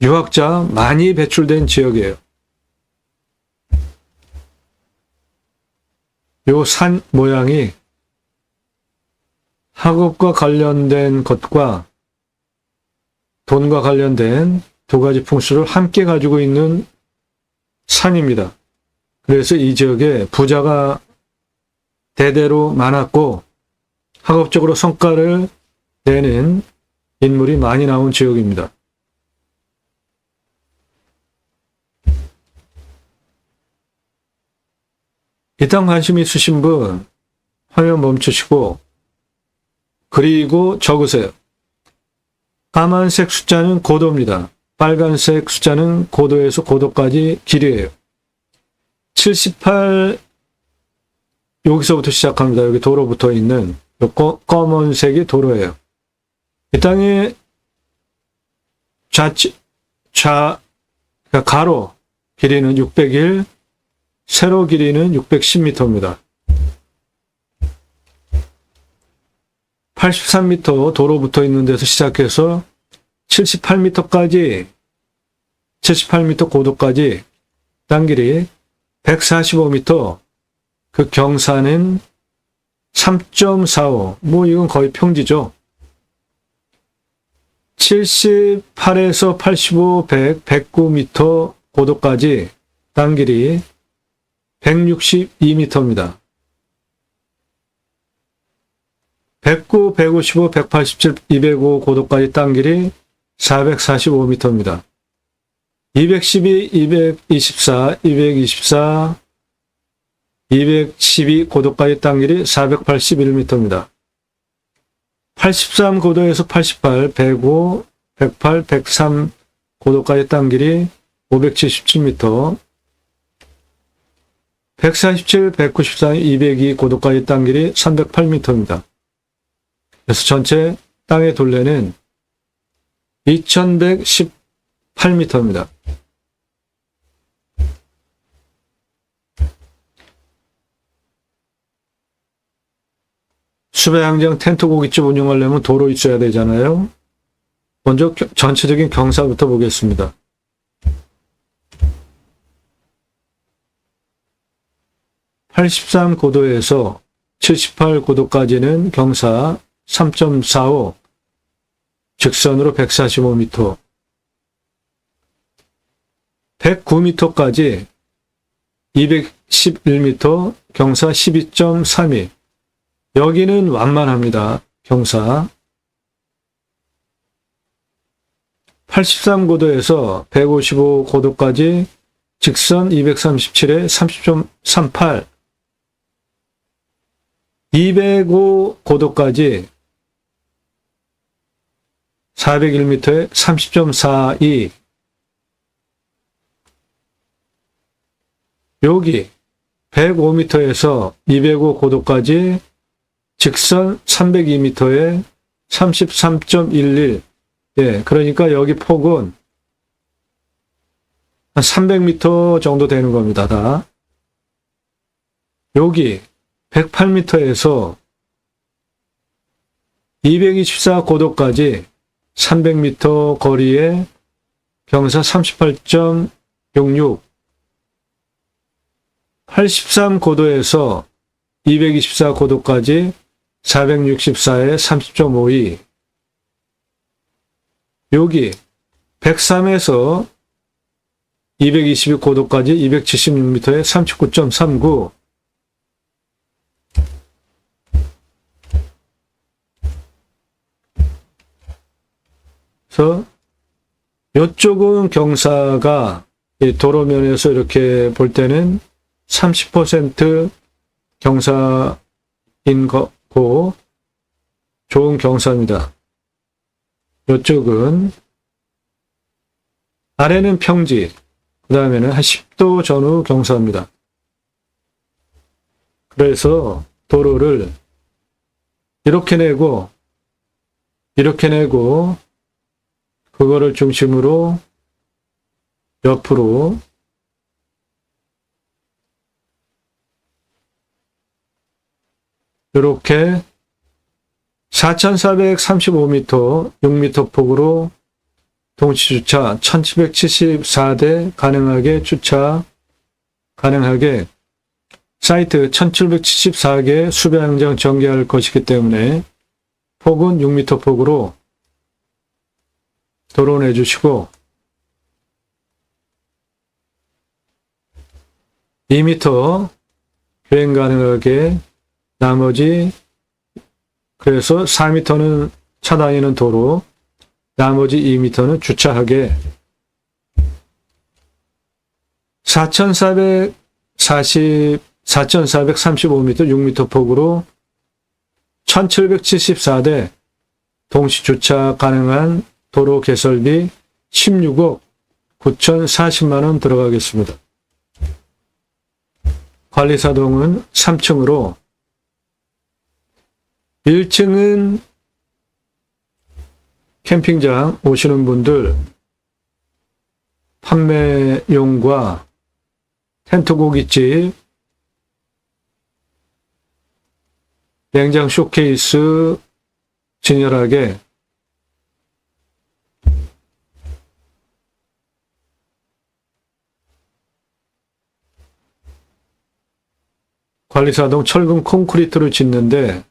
A: 유학자 많이 배출된 지역이에요. 요 산 모양이 학업과 관련된 것과 돈과 관련된 두 가지 풍수를 함께 가지고 있는 산입니다. 그래서 이 지역에 부자가 대대로 많았고 학업적으로 성과를 내는 인물이 많이 나온 지역입니다. 이 땅 관심 있으신 분 화면 멈추시고 그리고 적으세요. 까만색 숫자는 고도입니다. 빨간색 숫자는 고도에서 고도까지 길이에요. 78 여기서부터 시작합니다. 여기 도로 붙어 있는 검은색이 도로예요. 이 땅의 그러니까 가로 길이는 601, 세로 길이는 610m입니다. 83m 도로 붙어 있는 데서 시작해서 78m 고도까지 땅 길이 145m, 그 경사는 3.45, 이건 거의 평지죠. 78에서 85, 100, 109m 고도까지 땅 길이 162m입니다. 109, 155, 187, 205 고도까지 땅 길이 445m입니다. 212, 224, 224, 212 고도까지 땅 길이 481m입니다. 83 고도에서 88, 105, 108, 103 고도까지 땅 길이 577m, 147, 194, 202 고도까지 땅 길이 308m입니다. 그래서 전체 땅의 둘레는 2118m입니다. 수배양장 텐트 고깃집 운영하려면 도로 있어야 되잖아요. 먼저 전체적인 경사부터 보겠습니다. (83) 고도에서 78 고도까지는 경사 3.45, 직선으로 145m, 109m까지 211m, 경사 12.32, 여기는 완만합니다. 경사. 83 고도에서 155 고도까지 직선 237에 30.38, 205 고도까지 401m에 30.42, 여기 105m에서 205 고도까지 직선 302m에 33.11, 예, 그러니까 여기 폭은 한 300m 정도 되는 겁니다, 다. 여기 108m에서 224 고도까지 300m 거리에 경사 38.66, 83 고도에서 224 고도까지 464에 30.52, 여기 103에서 222 고도까지 276m에 39.39, 그래서 이쪽은 경사가 도로면에서 이렇게 볼 때는 30% 경사인 거고 좋은 경사입니다. 이쪽은 아래는 평지, 그 다음에는 한 10도 전후 경사입니다. 그래서 도로를 이렇게 내고 그거를 중심으로 옆으로 이렇게 4,435m, 6m 폭으로 동시주차 1,774대 가능하게 주차 가능하게 사이트 1,774개 수배양장 전개할 것이기 때문에 폭은 6m 폭으로 도로 내주시고 2m 주행 가능하게 나머지 그래서 4m는 차 다니는 도로, 나머지 2m는 주차하게 4,435m, 6m 폭으로 1,774대 동시 주차 가능한 도로 개설비 16억 9,040만 원 들어가겠습니다. 관리사동은 3층으로 1층은 캠핑장 오시는 분들 판매용과 텐트 고깃집, 냉장 쇼케이스 진열하게 관리사동 철근 콘크리트로 짓는데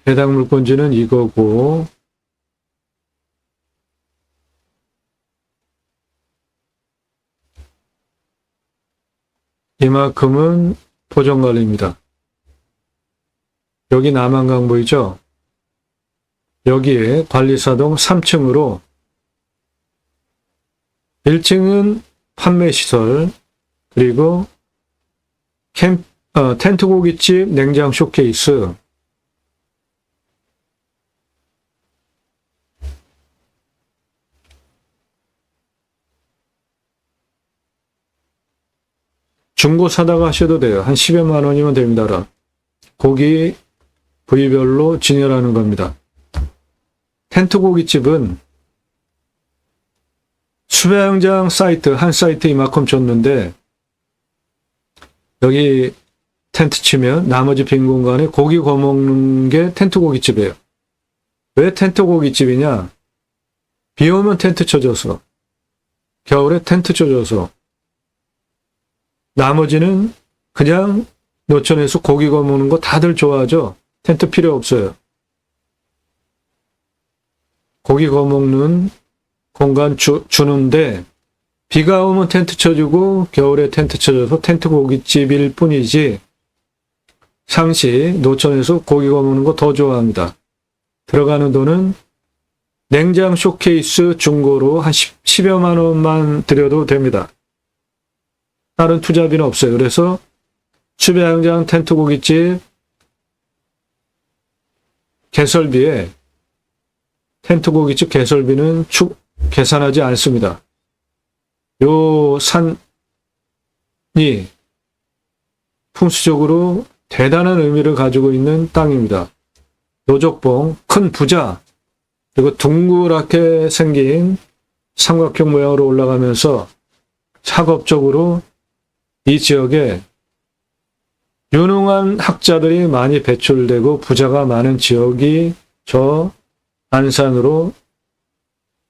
A: 해당 물건지는 이거고 이만큼은 보정관리입니다. 여기 남한강 보이죠? 여기에 관리사동 3층으로 1층은 판매시설 그리고 텐트 고깃집 냉장 쇼케이스 중고 사다가 하셔도 돼요. 한 10여만 원이면 됩니다. 고기 부위별로 진열하는 겁니다. 텐트 고깃집은 수배양장 사이트, 한 사이트 이만큼 줬는데 여기 텐트 치면 나머지 빈 공간에 고기 구워 먹는 게 텐트 고깃집이에요. 왜 텐트 고깃집이냐? 비 오면 텐트 쳐줘서, 겨울에 텐트 쳐줘서, 나머지는 그냥 노천에서 고기 구워 먹는 거 다들 좋아하죠? 텐트 필요 없어요. 고기 구워 먹는 공간 주는데 비가 오면 텐트 쳐주고 겨울에 텐트 쳐줘서 텐트 고깃집일 뿐이지 상시 노천에서 고기 구워 먹는 거 더 좋아합니다. 들어가는 돈은 냉장 쇼케이스 중고로 한 10여만 원만 드려도 됩니다. 다른 투자비는 없어요. 그래서 수배양장 텐트 고깃집 개설비에 텐트 고깃집 개설비는 계산하지 않습니다. 요 산이 풍수적으로 대단한 의미를 가지고 있는 땅입니다. 노적봉, 큰 부자, 그리고 둥그랗게 생긴 삼각형 모양으로 올라가면서 작업적으로 이 지역에 유능한 학자들이 많이 배출되고 부자가 많은 지역이 저 안산으로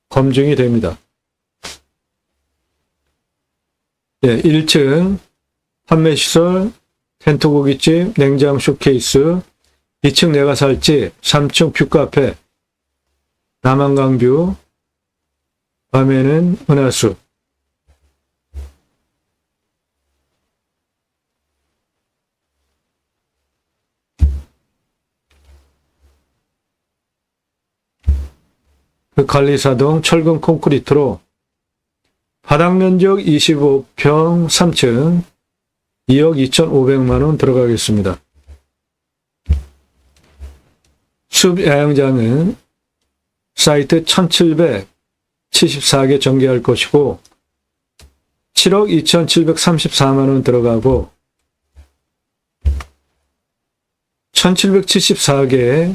A: 검증이 됩니다. 1층 판매시설, 텐트 고깃집, 냉장 쇼케이스, 2층 내가 살집, 3층 뷰카페, 남한강뷰, 밤에는 은하수. 그 관리사동 철근 콘크리트로 바닥 면적 25평 3층 2억 2,500만 원 들어가겠습니다. 숲 야영장은 사이트 1,774개 전개할 것이고 7억 2,734만 원 들어가고 1,774개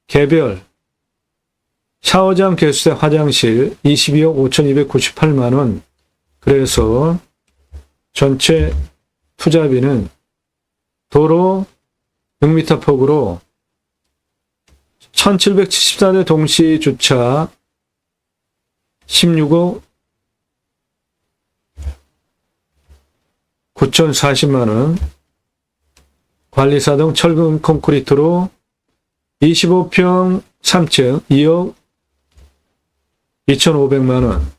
A: 개별 샤워장, 개수대, 화장실 22억 5,298만 원. 그래서 전체 투자비는 도로 6m 폭으로 1,774대 동시 주차 16억 9,040만 원. 관리사동 철근 콘크리트로 25평 3층 2억 2,500만 원.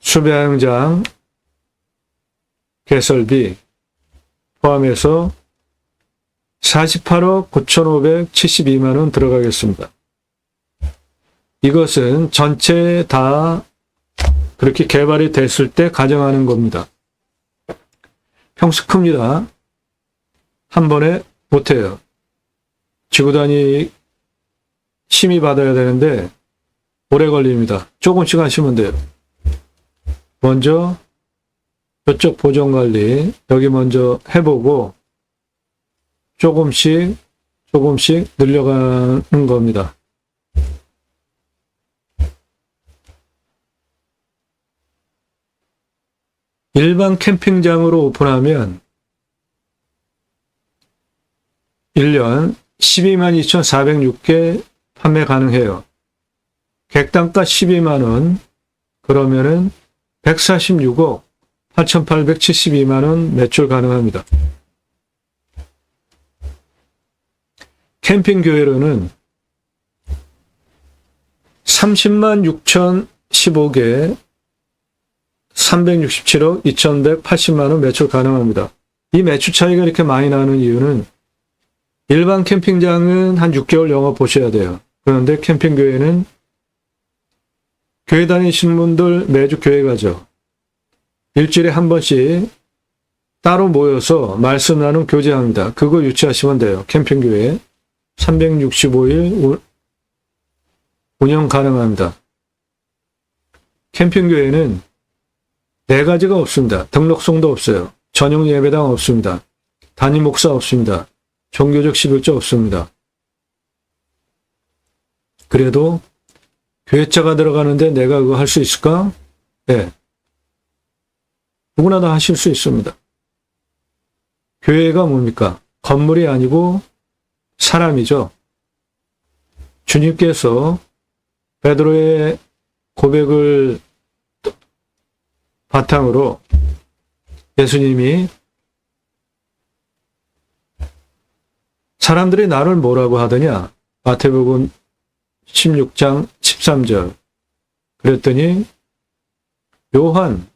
A: 수배양장 개설비 포함해서 48억 9,572만 원 들어가겠습니다. 이것은 전체 다 그렇게 개발이 됐을 때 가정하는 겁니다. 평수 큽니다. 한 번에 못해요. 지구단위 심의 받아야 되는데 오래 걸립니다. 조금씩 하시면 돼요. 먼저 이쪽 보정관리 여기 먼저 해보고 조금씩 늘려가는 겁니다. 일반 캠핑장으로 오픈하면 1년 122,406개 판매 가능해요. 객단가 12만원, 그러면은 146억 8,872만원 매출 가능합니다. 캠핑교회로는 30만 6,015개 367억 2,180만원 매출 가능합니다. 이 매출 차이가 이렇게 많이 나는 이유는 일반 캠핑장은 한 6개월 영업 보셔야 돼요. 그런데 캠핑교회는 교회 다니시는 분들 매주 교회 가죠. 일주일에 한 번씩 따로 모여서 말씀 나눔 교제합니다. 그거 유치하시면 돼요. 캠핑교회 365일 운영 가능합니다. 캠핑교회는 4가지가 없습니다. 등록성도 없어요. 전용 예배당 없습니다. 단임 목사 없습니다. 종교적 11조 없습니다. 그래도 교회자가 들어가는데 내가 그거 할 수 있을까? 네. 누구나 다 하실 수 있습니다. 교회가 뭡니까? 건물이 아니고 사람이죠. 주님께서 베드로의 고백을 바탕으로 예수님이 사람들이 나를 뭐라고 하더냐? 마태복음 16장 13절. 그랬더니 요한,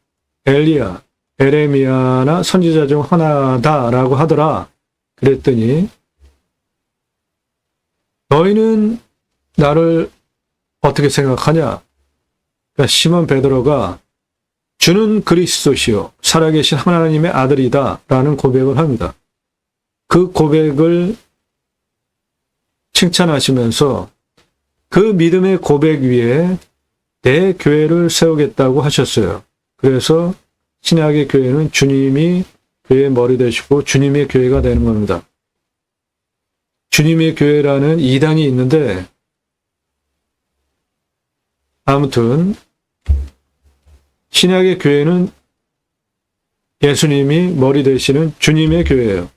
A: 엘리야, 에레미야나 선지자 중 하나다라고 하더라. 그랬더니 너희는 나를 어떻게 생각하냐? 그러니까 시몬 베드로가 주는 그리스도시요 살아계신 하나님의 아들이다 라는 고백을 합니다. 그 고백을 칭찬하시면서 그 믿음의 고백 위에 내 교회를 세우겠다고 하셨어요. 그래서 신약의 교회는 주님이 교회의 머리 되시고 주님의 교회가 되는 겁니다. 주님의 교회라는 이단이 있는데 아무튼 신약의 교회는 예수님이 머리 되시는 주님의 교회예요.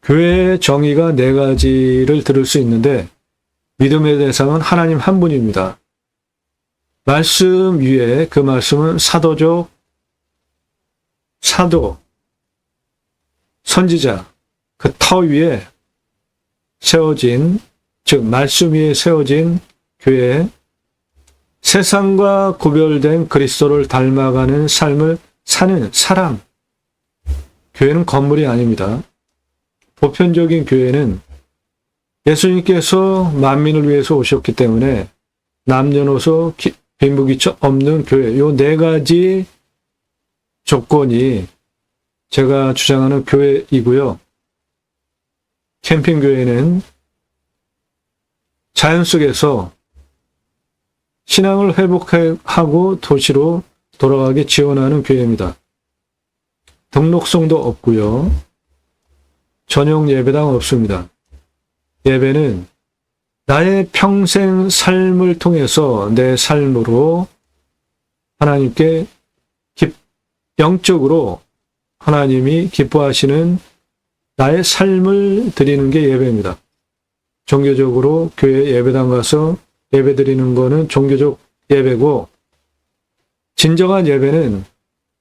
A: 교회의 정의가 4가지를 들을 수 있는데 믿음의 대상은 하나님 한 분입니다. 말씀 위에 그 말씀은 사도, 선지자, 그 터 위에 세워진, 즉 말씀 위에 세워진 교회, 세상과 구별된 그리스도를 닮아가는 삶을 사는 사람. 교회는 건물이 아닙니다. 보편적인 교회는 예수님께서 만민을 위해서 오셨기 때문에 남녀노소 빈부귀천 없는 교회, 요 4가지 조건이 제가 주장하는 교회이고요. 캠핑교회는 자연 속에서 신앙을 회복하고 도시로 돌아가게 지원하는 교회입니다. 등록성도 없고요. 전용 예배당 없습니다. 예배는 나의 평생 삶을 통해서 내 삶으로 하나님께 영적으로 하나님이 기뻐하시는 나의 삶을 드리는 게 예배입니다. 종교적으로 교회 예배당 가서 예배 드리는 거는 종교적 예배고, 진정한 예배는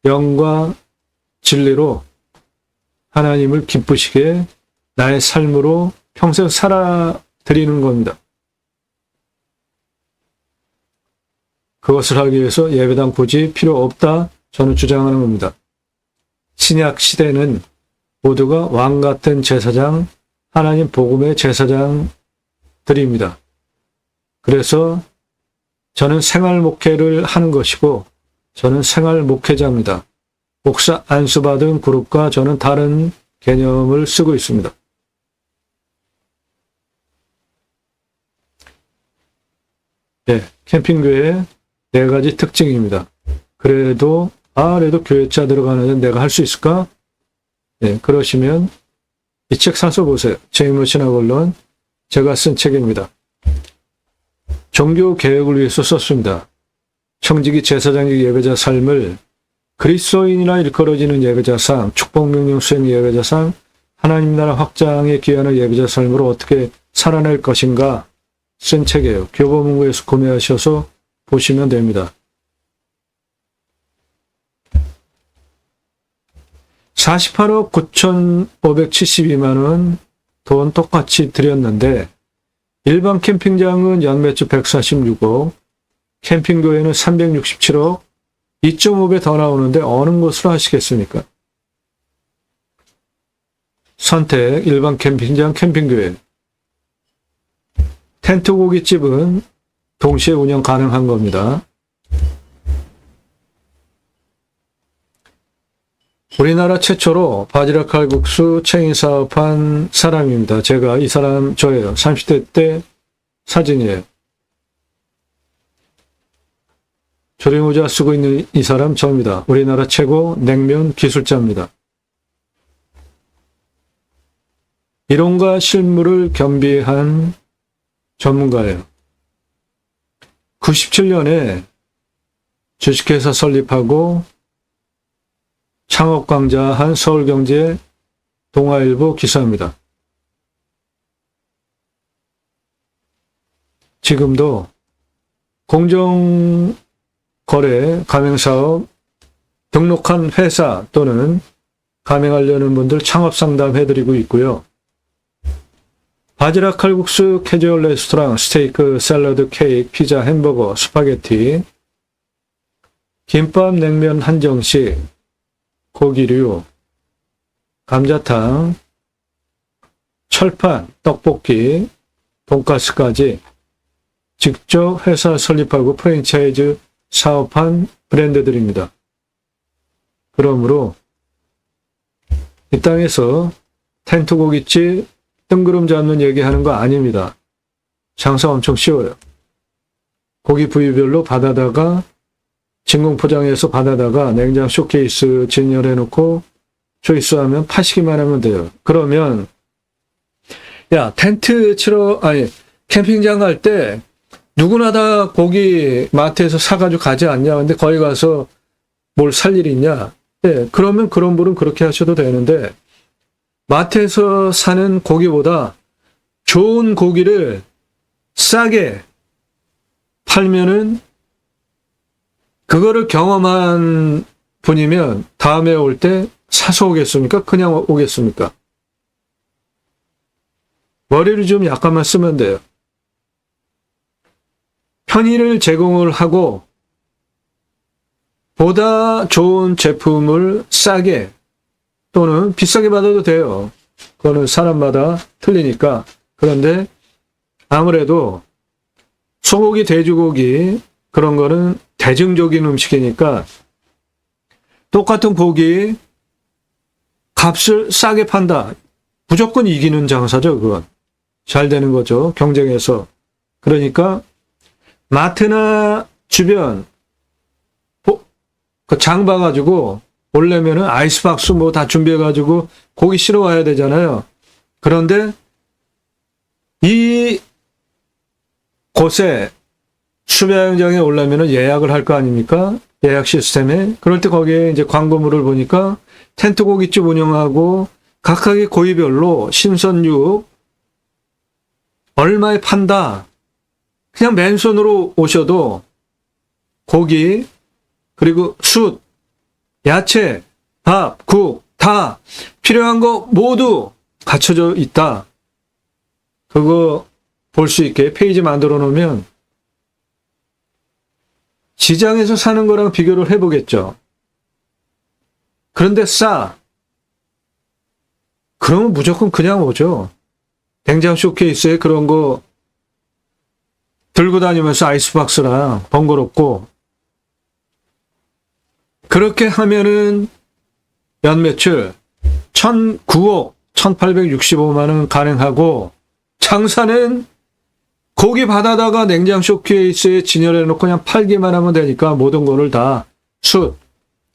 A: 영과 진리로 하나님을 기쁘시게 나의 삶으로 평생 살아 드리는 겁니다. 그것을 하기 위해서 예배당 굳이 필요 없다, 저는 주장하는 겁니다. 신약 시대는 모두가 왕 같은 제사장, 하나님 복음의 제사장들입니다. 그래서 저는 생활 목회를 하는 것이고, 저는 생활 목회자입니다. 목사 안수받은 그룹과 저는 다른 개념을 쓰고 있습니다. 네, 캠핑교회의 4가지 특징입니다. 그래도 교회자 들어가는데 내가 할 수 있을까? 네, 그러시면 이 책 사서 보세요. 제이머 신학언론 제가 쓴 책입니다. 종교 개혁을 위해서 썼습니다. 청지기 제사장직 예배자 삶을 그리스도인이라 일컬어지는 예배자 삶, 축복명령 수행 예배자 삶, 하나님 나라 확장에 기여하는 예배자 삶으로 어떻게 살아낼 것인가 쓴 책이에요. 교보문고에서 구매하셔서 보시면 됩니다. 48억 9,572만 원 돈 똑같이 드렸는데 일반 캠핑장은 연매출 146억, 캠핑교회는 367억, 2.5배 더 나오는데 어느 곳으로 하시겠습니까? 선택, 일반 캠핑장, 캠핑교회. 텐트 고깃집은 동시에 운영 가능한 겁니다. 우리나라 최초로 바지락 칼국수 체인 사업한 사람입니다. 제가 이 사람 저예요. 30대 때 사진이에요. 조리모자 쓰고 있는 이 사람 저입니다. 우리나라 최고 냉면 기술자입니다. 이론과 실무를 겸비한 전문가예요. 97년에 주식회사 설립하고 창업 강좌한 서울경제 동아일보 기사입니다. 지금도 공정거래 가맹사업 등록한 회사 또는 가맹하려는 분들 창업 상담 해드리고 있고요. 바지락 칼국수, 캐주얼 레스토랑, 스테이크, 샐러드, 케이크, 피자, 햄버거, 스파게티, 김밥, 냉면 한정식, 고기류, 감자탕, 철판, 떡볶이, 돈가스까지 직접 회사 설립하고 프랜차이즈 사업한 브랜드들입니다. 그러므로 이 땅에서 텐트 고깃집 뜬구름 잡는 얘기하는 거 아닙니다. 장사 엄청 쉬워요. 고기 부위별로 받아다가 진공 포장해서 받아다가 냉장 쇼케이스 진열해 놓고 조이스하면 파시기만 하면 돼요. 그러면 야 텐트 캠핑장 갈 때 누구나 다 고기 마트에서 사가지고 가지 않냐? 근데 거기 가서 뭘 살 일 있냐? 네, 그러면 그런 분은 그렇게 하셔도 되는데 마트에서 사는 고기보다 좋은 고기를 싸게 팔면은 그거를 경험한 분이면 다음에 올 때 사서 오겠습니까? 그냥 오겠습니까? 머리를 좀 약간만 쓰면 돼요. 편의를 제공을 하고 보다 좋은 제품을 싸게 또는 비싸게 받아도 돼요. 그거는 사람마다 틀리니까. 그런데 아무래도 소고기, 돼지고기 그런 거는 대중적인 음식이니까 똑같은 고기 값을 싸게 판다. 무조건 이기는 장사죠. 그건. 잘 되는 거죠. 경쟁에서. 그러니까 마트나 주변 그 장 봐가지고 오려면은 아이스박스 뭐 다 준비해가지고 고기 실어 와야 되잖아요. 그런데 이 곳에 수배양장에 오려면은 예약을 할 거 아닙니까? 예약 시스템에. 그럴 때 거기에 이제 광고물을 보니까 텐트 고깃집 운영하고 각각의 고기별로 신선육 얼마에 판다. 그냥 맨손으로 오셔도 고기 그리고 숯, 야채, 밥, 국 다 필요한 거 모두 갖춰져 있다. 그거 볼 수 있게 페이지 만들어 놓으면 시장에서 사는 거랑 비교를 해보겠죠. 그런데 싸. 그러면 무조건 그냥 오죠. 냉장 쇼케이스에 그런 거 들고 다니면서 아이스박스랑 번거롭고 그렇게 하면은 연매출 1,009억 1,865만 원 가능하고 장사는 고기 받아다가 냉장 쇼케이스에 진열해 놓고 그냥 팔기만 하면 되니까 모든 거를 다 숯,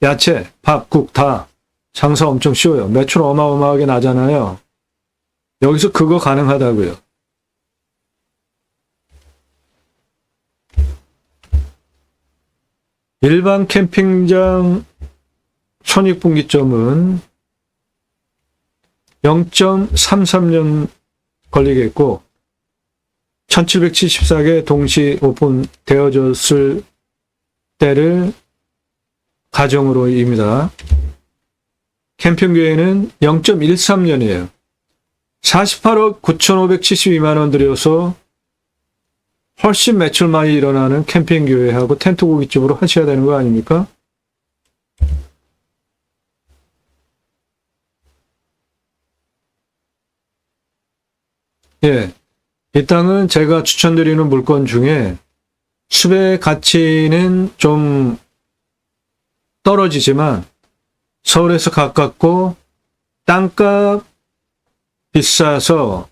A: 야채, 밥, 국 다 장사 엄청 쉬워요. 매출 어마어마하게 나잖아요. 여기서 그거 가능하다고요. 일반 캠핑장 손익분기점은 0.33년 걸리겠고 1774개 동시 오픈되어졌을 때를 가정으로입니다. 캠핑계획은 0.13년이에요. 48억 9,572만 원 들여서 훨씬 매출 많이 일어나는 캠핑교회하고 텐트 고깃집으로 하셔야 되는 거 아닙니까? 예. 이 땅은 제가 추천드리는 물건 중에 수배 가치는 좀 떨어지지만 서울에서 가깝고 땅값 비싸서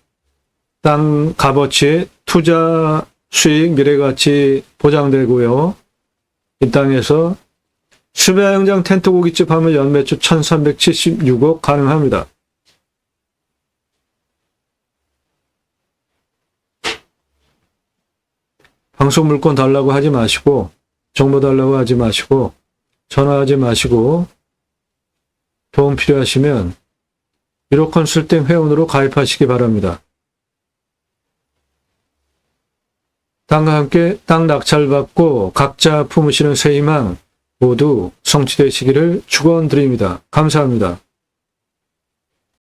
A: 땅 값어치에 투자 수익 미래가치 보장되고요. 이 땅에서 수배양장 텐트 고깃집 하면 연매출 1376억 가능합니다. 방송 물건 달라고 하지 마시고 정보 달라고 하지 마시고 전화하지 마시고 도움 필요하시면 1호 컨설팅 회원으로 가입하시기 바랍니다. 땅과 함께 땅 낙찰받고 각자 품으시는 새 희망 모두 성취되시기를 축원드립니다. 감사합니다.